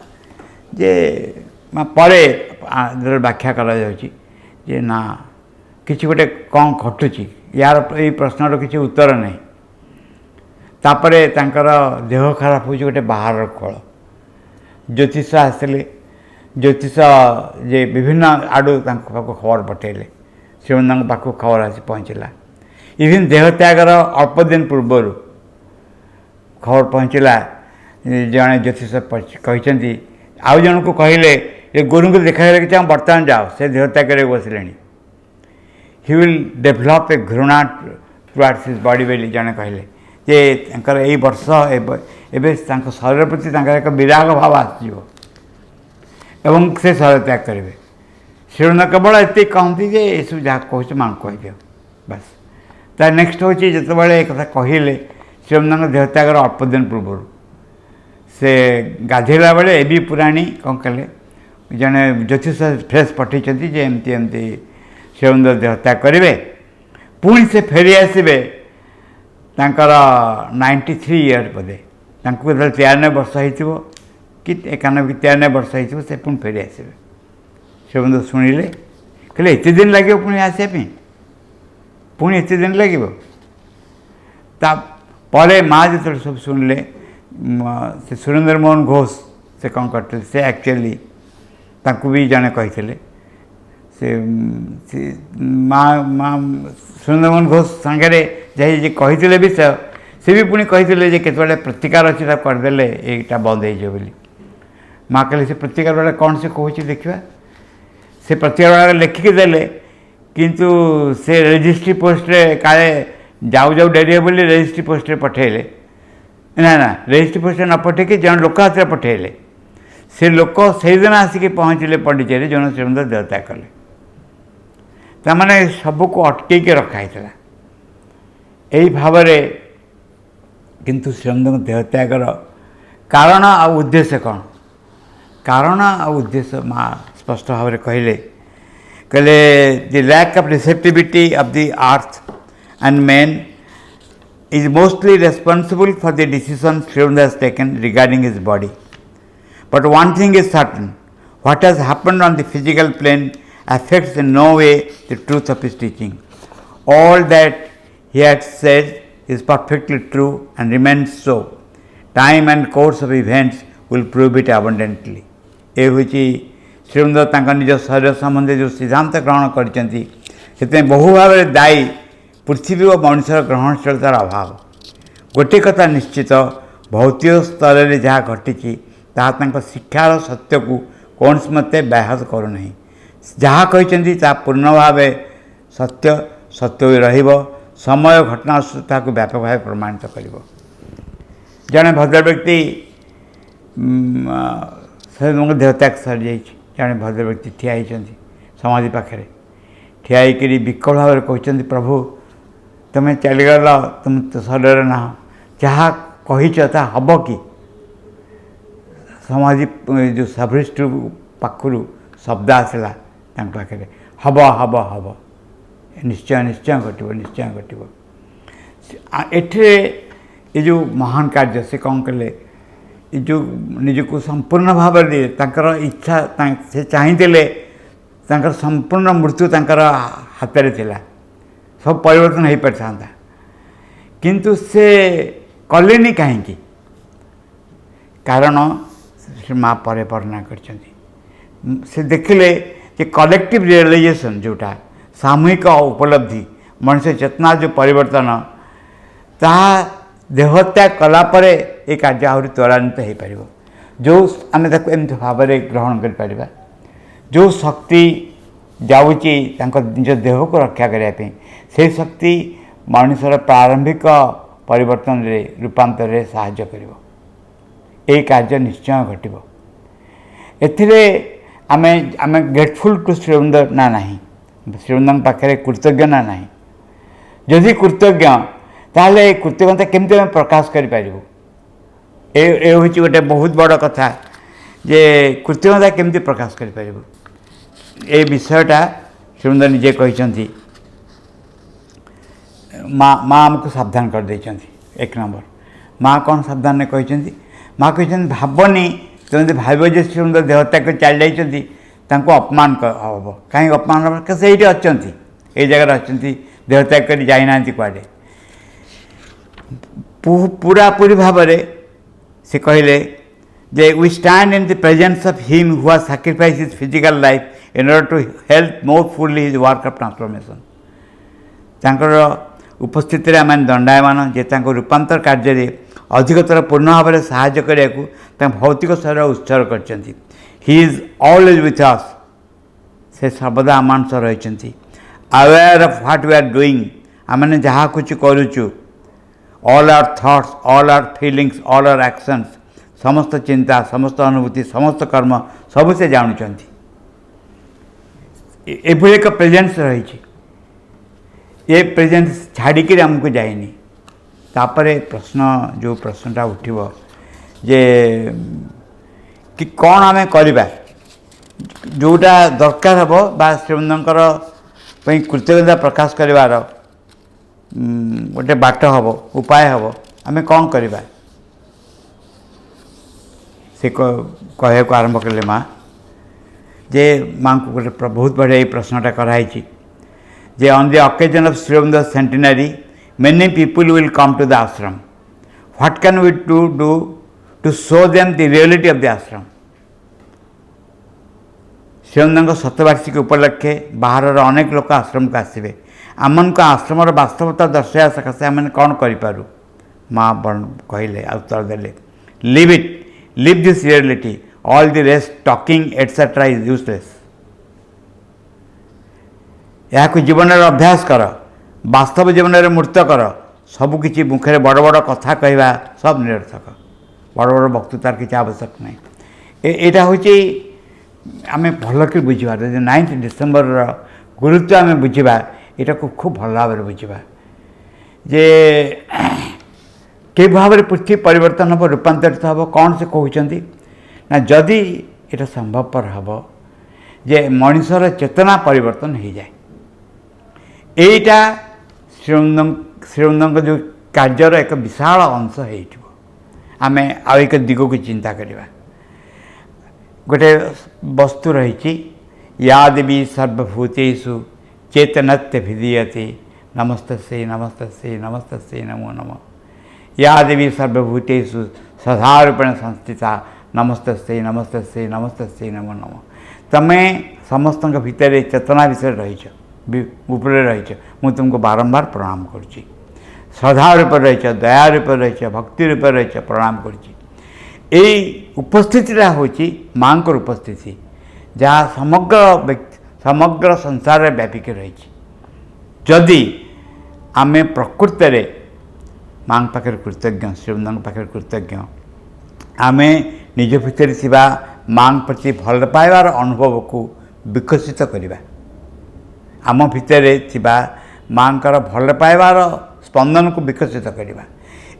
S7: ଯେ ପରେ ବ୍ୟାଖ୍ୟା କରାଯାଉଛି ଯେ ନା କିଛି ଗୋଟେ କ'ଣ ଘଟୁଛି, ୟାର ଏଇ ପ୍ରଶ୍ନର କିଛି ଉତ୍ତର ନାହିଁ। ତାପରେ ତାଙ୍କର ଦେହ ଖରାପ ହେଉଛି ଗୋଟେ ବାହାରର ଖୋଳ। ଜ୍ୟୋତିଷ ଆସିଲେ, ଜ୍ୟୋତିଷ ଯେ ବିଭିନ୍ନ ଆଡ଼ୁ ତାଙ୍କ ପାଖକୁ ଖବର ପଠାଇଲେ, ଶ୍ରୀମନ୍ଦିରଙ୍କ ପାଖକୁ ଖବର ଆସି ପହଞ୍ଚିଲା। ଇଭିନ୍ ଦେହତ୍ୟାଗର ଅଳ୍ପ ଦିନ ପୂର୍ବରୁ ଖବର ପହଞ୍ଚିଲା। ଜଣେ ଜ୍ୟୋତିଷ କହିଛନ୍ତି, ଆଉ ଜଣକୁ କହିଲେ ଯେ ଗୁରୁଙ୍କୁ ଦେଖାଗଲେ ଚାହୁଁ ବର୍ତ୍ତମାନ ଯାଅ, ସେ ଦେହତ୍ୟାଗରେ ବସିଲେଣି। ହି ୱିଲ୍ ଡେଭଲପ୍ ଏ ଘୃଣା ଟୁୱାର୍ଡସ୍ ହିଜ୍ ବଡ଼ି ବୋଲି ଜଣେ କହିଲେ ଯେ ତାଙ୍କର ଏଇ ବର୍ଷ ଏବେ ତାଙ୍କ ଶରୀର ପ୍ରତି ତାଙ୍କର ଏକ ବିରାଗ ଭାବ ଆସିଯିବ ଏବଂ ସେ ଶରୀର ତ୍ୟାଗ କରିବେ। ଶ୍ରୀମନ୍ଦିର କେବଳ ଏତିକି କହନ୍ତି ଯେ ଏସବୁ ଯାହା କହୁଛି ମାଙ୍କୁ କହିଦିଅ ବାସ୍। ତା ନେକ୍ସଟ ହେଉଛି ଯେତେବେଳେ ଏ କଥା କହିଲେ ଶ୍ରୀମନ୍ଦିରଙ୍କ ଦେହତ୍ୟାଗର ଅଳ୍ପ ଦିନ ପୂର୍ବରୁ ସେ ଗାଧୋଇଲା ବେଳେ ଏ ବି ପୁରାଣୀ କ'ଣ କଲେ, ଜଣେ ଜ୍ୟୋତିଷ ଫ୍ରେସ୍ ପଠାଇଛନ୍ତି ଯେ ଏମିତି ଏମିତି ଶ୍ରୀମନ୍ଦିର ଦେହତ୍ୟାଗ କରିବେ, ପୁଣି ସେ ଫେରି ଆସିବେ ତାଙ୍କର 93 ଇୟର୍ ବୋଧେ, ତାଙ୍କୁ ଯେତେବେଳେ 93 ବର୍ଷ ହେଇଥିବ କି 91 କି 93 ବର୍ଷ ହେଇଥିବ, ସେ ପୁଣି ଫେରି ଆସିବେ। ଶ୍ରୀମନ୍ଦିର ଶୁଣିଲେ, କହିଲେ ଏତେ ଦିନ ଲାଗିବ ପୁଣି ଆସିବା ପାଇଁ, ପୁଣି ଏତେ ଦିନ ଲାଗିବ। ତାପରେ ମା' ଯେତେବେଳେ ସବୁ ଶୁଣିଲେ, ସେ ସୁରେନ୍ଦ୍ର ମୋହନ ଘୋଷ ସେ କ'ଣ କରିଥିଲେ, ସେ ଆକ୍ଚୁଆଲି ତାଙ୍କୁ ବି ଜଣେ କହିଥିଲେ, ସେ ସୁରେନ୍ଦ୍ର ମୋହନ ଘୋଷ ସାଙ୍ଗରେ ଯାଇ କହିଥିଲେ ବି ସେ ବି ପୁଣି କହିଥିଲେ ଯେ କେତେବେଳେ ପ୍ରତିକାର ଅଛି ତାକୁ କରିଦେଲେ ଏଇଟା ବନ୍ଦ ହେଇଯିବ ବୋଲି। ମା' କହିଲେ ସେ ପ୍ରତିକାର ବେଳେ କ'ଣ ସେ କହୁଛି ଦେଖିବା। ସେ ପ୍ରତିକାର ବେଳେ ଲେଖିକି ଦେଲେ, କିନ୍ତୁ ସେ ରେଜିଷ୍ଟ୍ରି ପୋଷ୍ଟରେ କାଳେ ଯାଉ ଯାଉ ଡେରି ହେବ ବୋଲି ରେଜିଷ୍ଟ୍ରି ପୋଷ୍ଟରେ ପଠାଇଲେ। ନା ରେଜିଷ୍ଟ୍ରି ପୋଷ୍ଟରେ ନ ପଠାଇକି ଜଣେ ଲୋକ ହାତରେ ପଠାଇଲେ। ସେ ଲୋକ ସେଇଦିନ ଆସିକି ପହଞ୍ଚିଲେ ପଣ୍ଡିଚେରୀ, ଜଣେ ଶ୍ରୀମନ୍ଦିର ଦେହତ୍ୟାଗ କଲେ। ତାମାନେ ସବୁକୁ ଅଟକେଇକି ରଖା ହେଇଥିଲା। ଏହି ଭାବରେ କିନ୍ତୁ ଶ୍ରୀମନ୍ଦିରଙ୍କ ଦେହତ୍ୟାଗର କାରଣ ଆଉ ଉଦ୍ଦେଶ୍ୟ କ'ଣ? କାରଣ ଆଉ ଉଦ୍ଦେଶ୍ୟ ମା' ସ୍ପଷ୍ଟ ଭାବରେ କହିଲେ the lack of receptivity of the earth and men is mostly responsible for the decision Srinivas has taken regarding his body. But one thing is certain, what has happened on the physical plane affects in no way the truth of his teaching. All that he had said is perfectly true and remains so. Time and course of events will prove it abundantly. ए होची श्रीमंदिर तांका निज शरीर संबंधी जो सिद्धांत ग्रहण करचंती सेते बहु भाव दायी पृथ्वी और मनुष्यर ग्रहणशीलतार अभाव। गोटे कथा निश्चित, भौतिक स्तर में जहाँ घटी शिक्षार सत्य को कौन मत व्याहत करूना। जहाँ कहते पूर्ण भाव सत्य सत्य रहिब, समय घटना को व्यापक भाव प्रमाणित कर। जड़े भद्र व्यक्ति देहत्याग सरी जाइए, जड़े भद्र व्यक्ति ठिया होती समाधि पाखे ठिया होकर विकल भाव कहते प्रभु तुम्हें चलीगल, तुम तो शरीर ना जहाँ कहीच हम कि समाधि जो सभृष्ट पाखु शब्द आसला पाखे हम हम हम निश्चय निश्चय घटव निश्चय घटव। एठे ये जो महान कार्य से कौन कले जो निजको संपूर्ण भाव इच्छा से चाहिए संपूर्ण मृत्यु हाथ में थिला, सब परिवर्तन हो पारि था, किंतु से कलेनी कहीं कारण माँ पर वर्णना कर देखिले कि कलेक्टिव रियलाइजेशन जोटा सामूहिक उपलब्धि मनुष्य चेतना जो परिवर्तन ता देहत्याग कलापर ये कार्य आहरी त्वरान्वित हो पार। जो आम एमती भाव ग्रहण कर जो शक्ति जाऊँगी निज देह को रक्षा करने से शक्ति मनुष्यर प्रारंभिक परिवर्तन रे रूपांतर रे साहाय्य करिवो। ए कार्य निश्चय घटिवो। एथिरे आमे ग्रेटफुल टू श्रीवंदर ना नहीं, श्रीवंदर पाखे कृतज्ञ ना नहीं। जदि कृतज्ञ ताले कृतज्ञता केमती आम प्रकाश करिपारिबो। ए होची गोटे बहुत बड़ कथा जे कृतज्ञता केमती प्रकाश करिपारिबो। ए विषयटा श्रीवंदर निजे कहिसंती। माँ आमको सावधान कर देइचंती। एक नंबर माँ कौन सावधान ने कहते माँ कहते भावनी तुम भाव जे श्रीमंद देहत्याग चली जाइए अपमान हम कहीं अपमान हम से अच्छा ये जगह अच्छा देहत्याग कर जाना कुआडे पूरा पूरी भाव से कहले जे we stand in the presence of him who has sacrifice his physical life in order to help more fully his work of transformation तांकर उपस्थिति आम दंडायमान जे रूपांतर कार्य अधिकतर पूर्ण भाव में साहाय्य करने भौतिक शरीर उत्सर्ग कर ही इज ऑलवेज विथ अस से सर्वदा आम सह रही aware of what we are doing आम जहाँ कुछ करुचु all our thoughts all our feelings all our actions समस्त चिंता समस्त अनुभूति समस्त कर्म सब से जानुंट एभली एक प्रेजेंस रही ये प्रेजेंस छाड़िकी आमको जाइनी तापरे प्रश्न जो प्रश्नटा उठिब जे कि कौन आम करवा जोटा दरकार हम बा श्रीमंदर कृतज्ञता प्रकाश कर गोटे बाट हम उपाय हम आम कौन करवा से कहू आरंभ कले माँ जे माँ को गोटे बहुत बढ़िया ये प्रश्नटा कराई जे ऑन द ऑकेजन ऑफ श्रीमंद centenary many people will come to the ashram. What can we do to show them the reality of the ashram? श्रीमंद शतवार्षिकी उपलक्षे बाहर अनेक लोक आश्रम को आसवे आम को आश्रम वास्तवता दर्शाया सकाशे आम कौन करूँ माँ कहले उत्तर देले live this reality all the rest talking etcetera is useless या जीवन अभ्यास कर वास्तव जीवन में मूर्त कर सबकि मुखे बड़ बड़ कथा कहवा सब निरर्थक बड़ बड़ वक्तृतार किसी आवश्यक नहीं यहाँ हूँ आम भलक बुझा 9 डिसेम्बर गुरुत्व आम बुझा यहाँ को खूब भल भाव बुझा जे कि भाव में पृथ्वी परिवर्तन हम रूपांतरित हम कौन से कहते ना जदि ये संभवपर हम जे मनुष्यर चेतना परिवर्तन हो जाए यहीटा श्रीमंद जो कार्यर एक विशाल अंश होमें आउ एक दिग को चिंता करवा गोटे वस्तु रही या देवी सर्वभूतेषु चेतनत्य भिदीयते नमस्तस्यै नमस्तस्यै नमस्तस्यै नमो नमः या देवी सर्वभूतेषु सदारूपेण संस्थिता नमस्तस्यै नमस्तस्यै नमस्तस्यै नमो नमः तमें समस्त भितर चेतना विषय रही ऊपर रही मुझे तुमको बारंबार प्रणाम करुच्ची श्रद्धा रूप रही दया रूप रही भक्ति रूप रही प्रणाम करुच्ची उपस्थितिटा हूँ माँ को उपस्थिति जहाँ समग्र संसार व्यापिक रही जदि आम प्रकृत माँ पाखे कृतज्ञ श्रीमंद पाखे कृतज्ञ आम निज भितर माँ प्रति भल पाइबार अनुभव को विकसित करवा आम भितर माँ भल पाइबार स्पंदन को विकसित करवा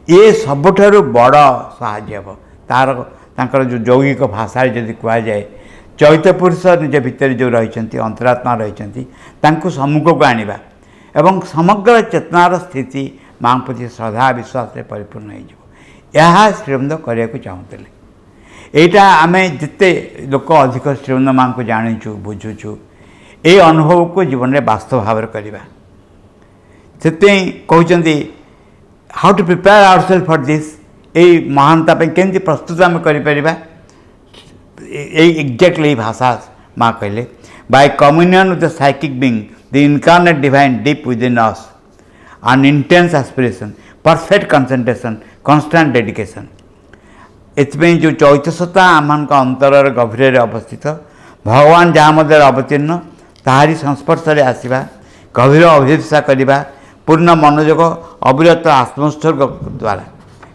S7: ये सबुठारु बड़ साहाय्य हम तार जो यौगिक भाषा जदि कहुए चैत्य पुरुष निज भितर जो रही अंतरात्मा रही सम्मुख को आनिबा एवं समग्र चेतनार स्थिति माँ प्रति श्रद्धा विश्वास से परिपूर्ण हो श्रीमंद करने को चाहूले यहाँ आम जिते लोक अधिक श्रीमंद माँ को जाचु बुझुचु ये अनुभव को जीवन में वास्तव भाव में करवा से कहते how to prepare our self for this ये महानता केमती प्रस्तुत आम कर एक्जाक्टली भाषा माँ कहले by communion with the psychic being the incarnate divine deep within us an intense aspiration perfect concentration constant dedication एथमें जो चैत्य सत्ता आम अंतर गभीर अवस्थित भगवान जहाँ मध्य अवतीर्ण ताहारी संस्पर्श में आसवा गभीर अभिप्सा करवा पूर्ण मनोयोग अविरत आत्मोत्सर्ग द्वारा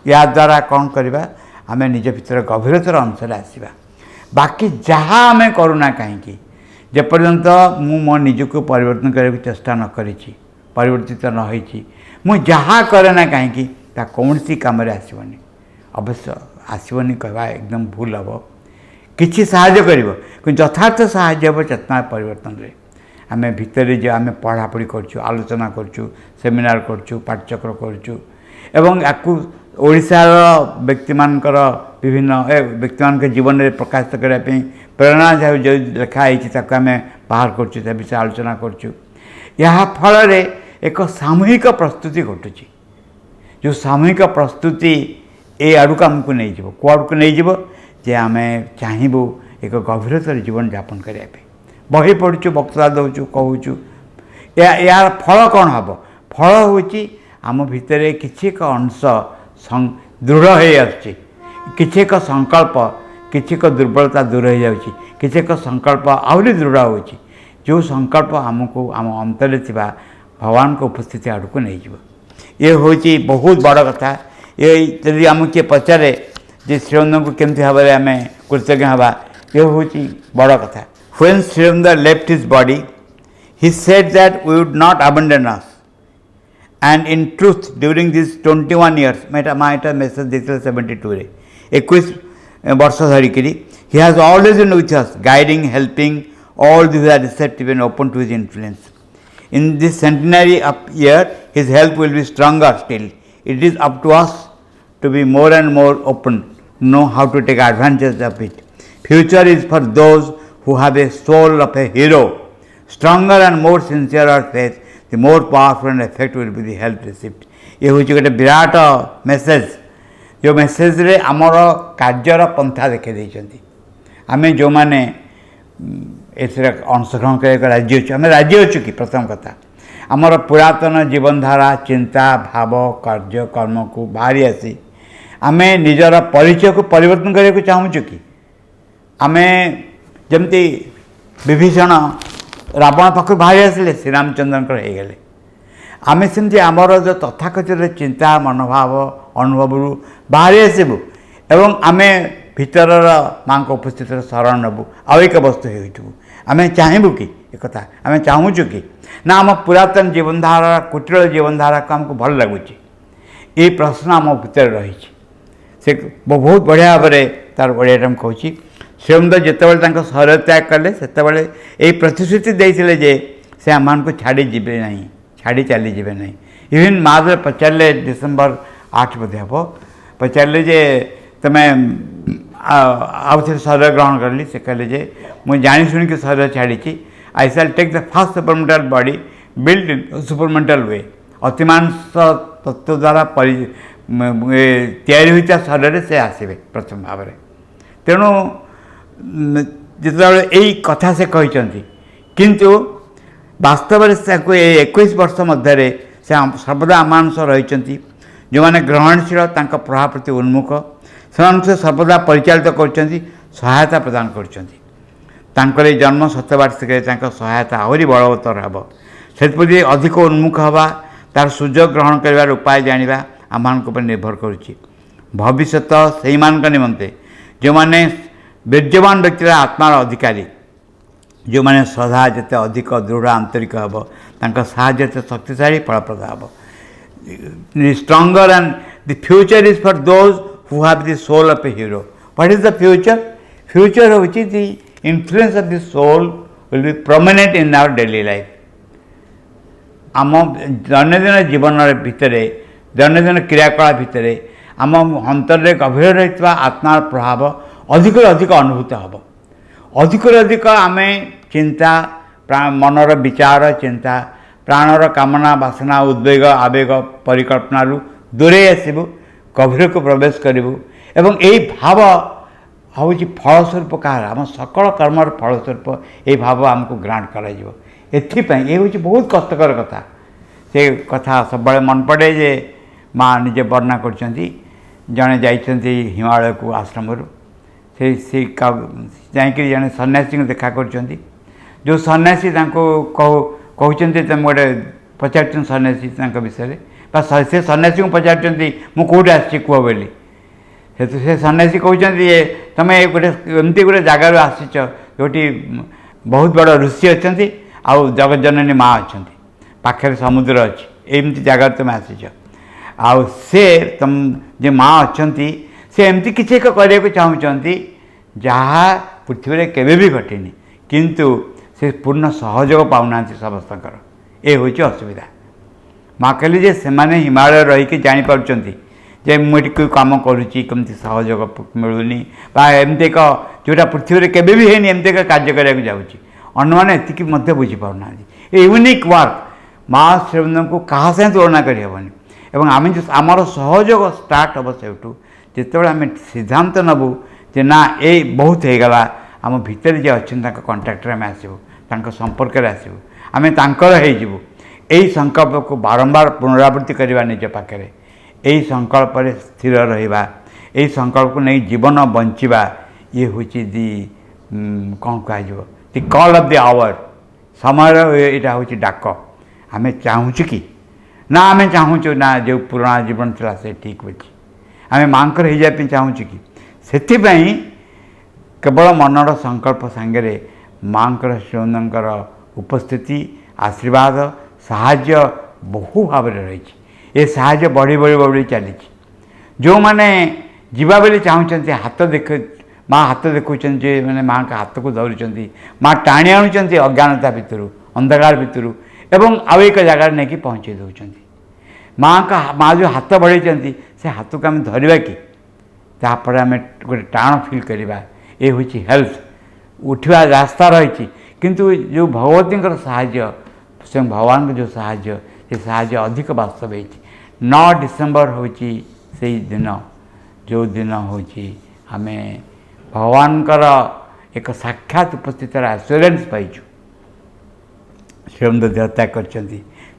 S7: या द्वारा कौन करवा आम निज भर गभीरतर अंश आसवा बाकी जहाँ आम करूना कहीं जेपर्यंत मो निजक परिवर्तन करने की चेष्टा न करी परिवर्तित न होती मुझे जहाँ करे ना कहीं कौन सी कम आसवनी अवश्य आसवनी कहवा एकदम भूल हम किसी साहाय्य कर यथार्थ साहाय्य हम चेतना परिवर्तन रे आम भितर जो आम पढ़ापढ़ी करचु आलोचना करचु सेमिनार करचु पाठचक्र करचु एवं याकू ओडिशार व्यक्ति मानकर विभिन्न व्यक्ति मान जीवन में प्रकाशित करने प्रेरणा जो लिखाई आम बाहर कर विषय आलोचना कर एक सामूहिक प्रस्तुति घटुची जो सामूहिक प्रस्तुति ए आड़क आमको नहीं जीव कौ आड़क नहीं जीव जे आम चाहबू एक गभीरतर जीवन यापन करने बही पढ़ु वक्तृता दौचु कहूँ यार फल कौन हम फल हूँ आम भितर किसी एक अंश दृढ़ हो किसी एक संकल्प किसी एक दुर्बलता दूर हो जाऊँगी किसी एक संकल्प आहरी दृढ़ हो जो संकल्प आमको आम अंतर भगवान को उपस्थिति आड़ को नहीं जीव ये हूँ बहुत बड़ कथा ये यदि आमको किए पचारे जे श्रीअरविंद को केमती भाव में आम कृतज्ञ हवा ये हूँ बड़ कथा when Sri Aurobindo left his body he said that we would not abandon us and in truth during these 21 years मैं message देते 72 रे 21 वर्ष धरिकी he has always been with us guiding helping all those who are receptive and open to his influence in this centenary of year his help will be stronger still it is up to us to be more and more open know how to take advantage of it future is for those who have a soul of a hero stronger and more sincere our faith the more powerful and effective will be the help received ये हूँ गोटे Virat message जो message रे आमर career पंथा देखा आम जो मैंने अंशग्रहण कर राजी अच्छे आम राजी अच्छु कि प्रथम कथा आमर पुरातन जीवनधारा चिंता भाव कार्य कर्म को बाहरी आसी आम निजर परिचय को परिवर्तन करने को चाहूँ कि आम जमती विभीषण रावण पाख बाहरी आसिले श्रीरामचंद्र हो गले आम सेमती आमर जो तथाकथित चिंता मनोभाव अनुभव बाहरी आसबू एवं आम भीतर माँ उपस्थित शरण नबू आउ एक वस्तु हो आम चाहबू कि एक आम चाहूँ कि ना आम पुरातन जीवनधारा कुटीर जीवनधारा को आमको भल लगुच ये प्रश्न आम भीतर रही से बहुत बढ़िया भाव में तार बढ़िया कहूँ श्रीअरविंद जितेबाला शरीर त्याग कले से यही प्रतिश्रुति देते जे से आम को छाड़ी जीवे ना छाड़ी चली जीवे ना इवन माँ पचारे डिसेम्बर 8 बोधे हम पचारे जे तुम्हें आउ थे शरीर ग्रहण कली से कहले जे मुझे जानी शुणी शरीर छाड़ी I shall take the first supramental body build in supramental way अतिमांस तत्व द्वारा तैयारी होता शरीर से आसवे प्रथम भाव में तेणु जिते यही कथा से कहते किंतु वास्तव में 21 वर्ष मध्य से सर्वदा आम सह रही जो मैंने ग्रहणशील प्रभाव प्रति उन्मुख से सर्वदा परिचालित कर सहायता प्रदान कर जन्म शतवार्षिक सहायता आहरी बलवत्तर हम से अधिक उन्मुख हवा तार सुजोग ग्रहण कर उपाय जाना आम निर्भर करुच्ची भविष्य से निमंते जो मैंने वीर्यवान व्यक्ति आत्मार अधिकारी जो मैंने श्रद्धा जिते अधिक दृढ़ आंतरिक हम साहय शक्तिशाली फलप्रद हम stronger and the future is for those who have the soul of a hero what is the future future हूँ the influence of the soul will be prominent in our daily life आम दैनंदिन जीवन भितर दैनंदिन क्रियाकला भितर आम अंतर गभीर रही आत्मार प्रभाव अधिक अधिक अनुभूत हम अधिक अधिक आम चिंता मनर विचार चिंता प्राणर कामना वासना उद्वेग आवेग परिकल्पना दूरे आसबू गभीर को प्रवेश करूँ एवं यही भाव हूँ फलस्वरूप कह आम सकल कर्मर फलस्वरूप ये भाव आमको ग्रांट कर ये हूँ बहुत कष्टकर कथा से कथा सब मन पड़े जे माँ निजे वर्णना कर जड़े जाइछन्ति हिमालय को आश्रम से जाकि जड़े सन्यासी देखा कर जो सन्यासी कहते तुम गोटे पचार सन्यासी विषय से सन्यासी को पचार मुझे आसी कह बोली से सन्यासी कहते तुम गोटे एमती गोटे जगार आसीच जो बहुत बड़ ऋषि अच्छा आउ जगज्जननी माँ अच्छा पाखे समुद्र अच्छी एमती जगार तुम आसीच आउ से तुम जे माँ अच्छा से एमती किसी एक करने चाहते जहाँ पृथ्वी केवे भी घटनी किंतु से पूर्ण सहयोग पाऊना समस्त ये हूँ असुविधा माँ कहली जे से माने हिमालय रहीकि जानीपार जे मुझे कोई कम करुँची कमी सहयोग मिलूनी एमती एक जोटा पृथ्वी केवे भी है एमती एक कार्य कराया जाऊँगी अन्य एतिक बुझीपार ये यूनिक वर्क माँ श्रीबृंद को क्या साथ तुलना करहबनी एवं आम जो आमर सहयोग स्टार्ट हम से जिते आम सिद्धांत नबू जे ना ये बहुत हो गला आम भितर जे अच्छा कंट्राक्टर आम आसबू संपर्क आसबू आम तर यही संकल्प को बारंबार पुनरावृत्ति करवा निज पाखे यही संकल्प स्थिर रहा यही संकल्प को नहीं जीवन बंचा ये हूँ दी कौन कह दि कॉल ऑफ द आवर समय यहाँ हूँ डाक आम चाहूँ कि ना आम चाहूँ ना जो पुराना जीवन था से ठीक अच्छे आम माँ हो जाए चाहूँ कि से केवल मनर संकल्प सांगे माँ श्रीबृंदर उपस्थिति आशीर्वाद साहाय्य बहु भाव रही ये साहाय्य बढ़ी बढ़ी बढ़ी चली जो मैंने जीवा बेले चाहूँगी हाथ देख माँ हाथ देखुं मैंने माँ का हाथ को धरुंच माँ टाणी आणुंच अज्ञानता भितर अंधकार भितर एवं आउ एक जगार नहीं पहुँचे दौरान माँ जो हाथ बढ़ाई से हाथ को आम धरवा कि तापर आम गोटे टाण फिल करवा ये हूँ हेल्थ उठा रास्ता रही किंतु जो भगवती साहाय्य स्वयं भगवान जो साहाय्य ये साहाय्य अधिक वास्तव है 9 डिसेम्बर हूँ से दिन जो दिन हूँ आम भगवानकर एक साक्षात उपस्थित एश्योरेंस पाइचु श्रीबृंद देहत्याग कर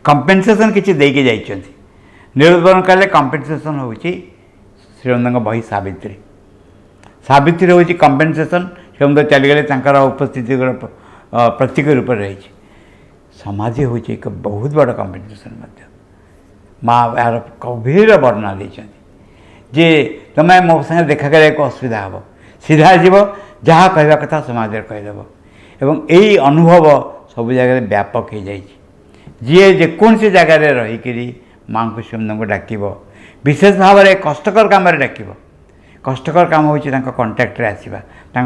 S7: कंपेनसेसन किसी देके जाइछन्ति निरूपण कले कंपेनसेसन हूँ श्रीबृंद बही सावित्री सावित्री हूँ कंपेनसेसन श्रीबृंद चलीगले उपस्थिति प्रतीक रूप रही समाधि हूँ एक बहुत बड़ कंपेनसेसन माँ यार गभीर वर्णना देते जे तुम्हें मो संगे देखा कर असुविधा हे सीधा जीव जहाँ कहवा कथा समाज कहीदेव एवं यही अनुभव सब जगह व्यापक हो जाए जी जेकोसी जगार रहीकि माँ को श्रीबृंद को डाक विशेष भाव में कष्टकर कम डाक कष्टकर कम हूँ कंट्राक्टर आसवा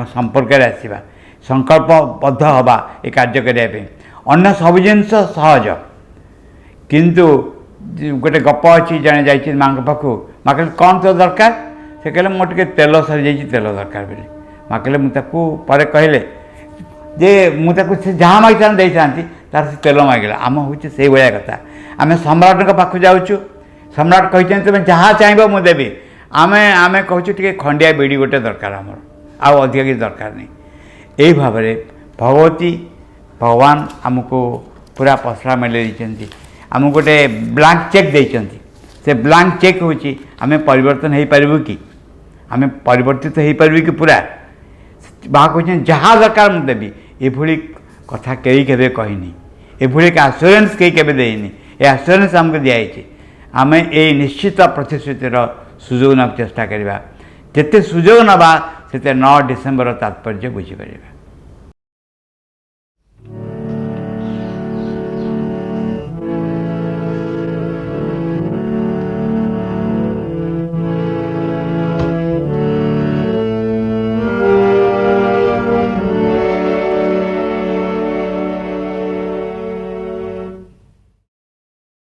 S7: संपर्क आसवा संकल्पबद्ध हवा ये कार्य करने अन्य सब जिन सहज किंतु गोटे गप अच्छी जड़े जा माँ पाखु माँ कह कौन तो दरकार से कहले मोटे तेल सरी जाइए तेल दरकार बोले माँ कहले मुझे कहले जे मुझे जहाँ मांगी दे तार से तेल मांगला आम हूँ से भाया कथा आम सम्राट पाखु जाऊँ सम्राट कही तुम जहाँ चाहब मुझे देवी आम आम कहूँ खंडिया बीड़ी गोटे दरकार आमर आउ अधिक किसी दरकार नहीं यही भाव में भगवती भगवान आमको पूरा पसरा मेले देते आम गोटे ब्लांक चेक देते से ब्लांक चेक हूँ आम परिवर्तन हो पारू कि आम परिवर्तित हो पारू कि पूरा बाहा कहते जहाँ दरकार मुझे देवी ये कथा कई के कहनी ये आश्योरेंस कई के देनी ये आश्योरेंस आमको दिखाई आम ये निश्चित प्रतिश्रुतिर सुजोग ना चेष्टा करवा जिते सुजोग नवा से 9 डिसेम्बर तात्पर्य बुझीपर।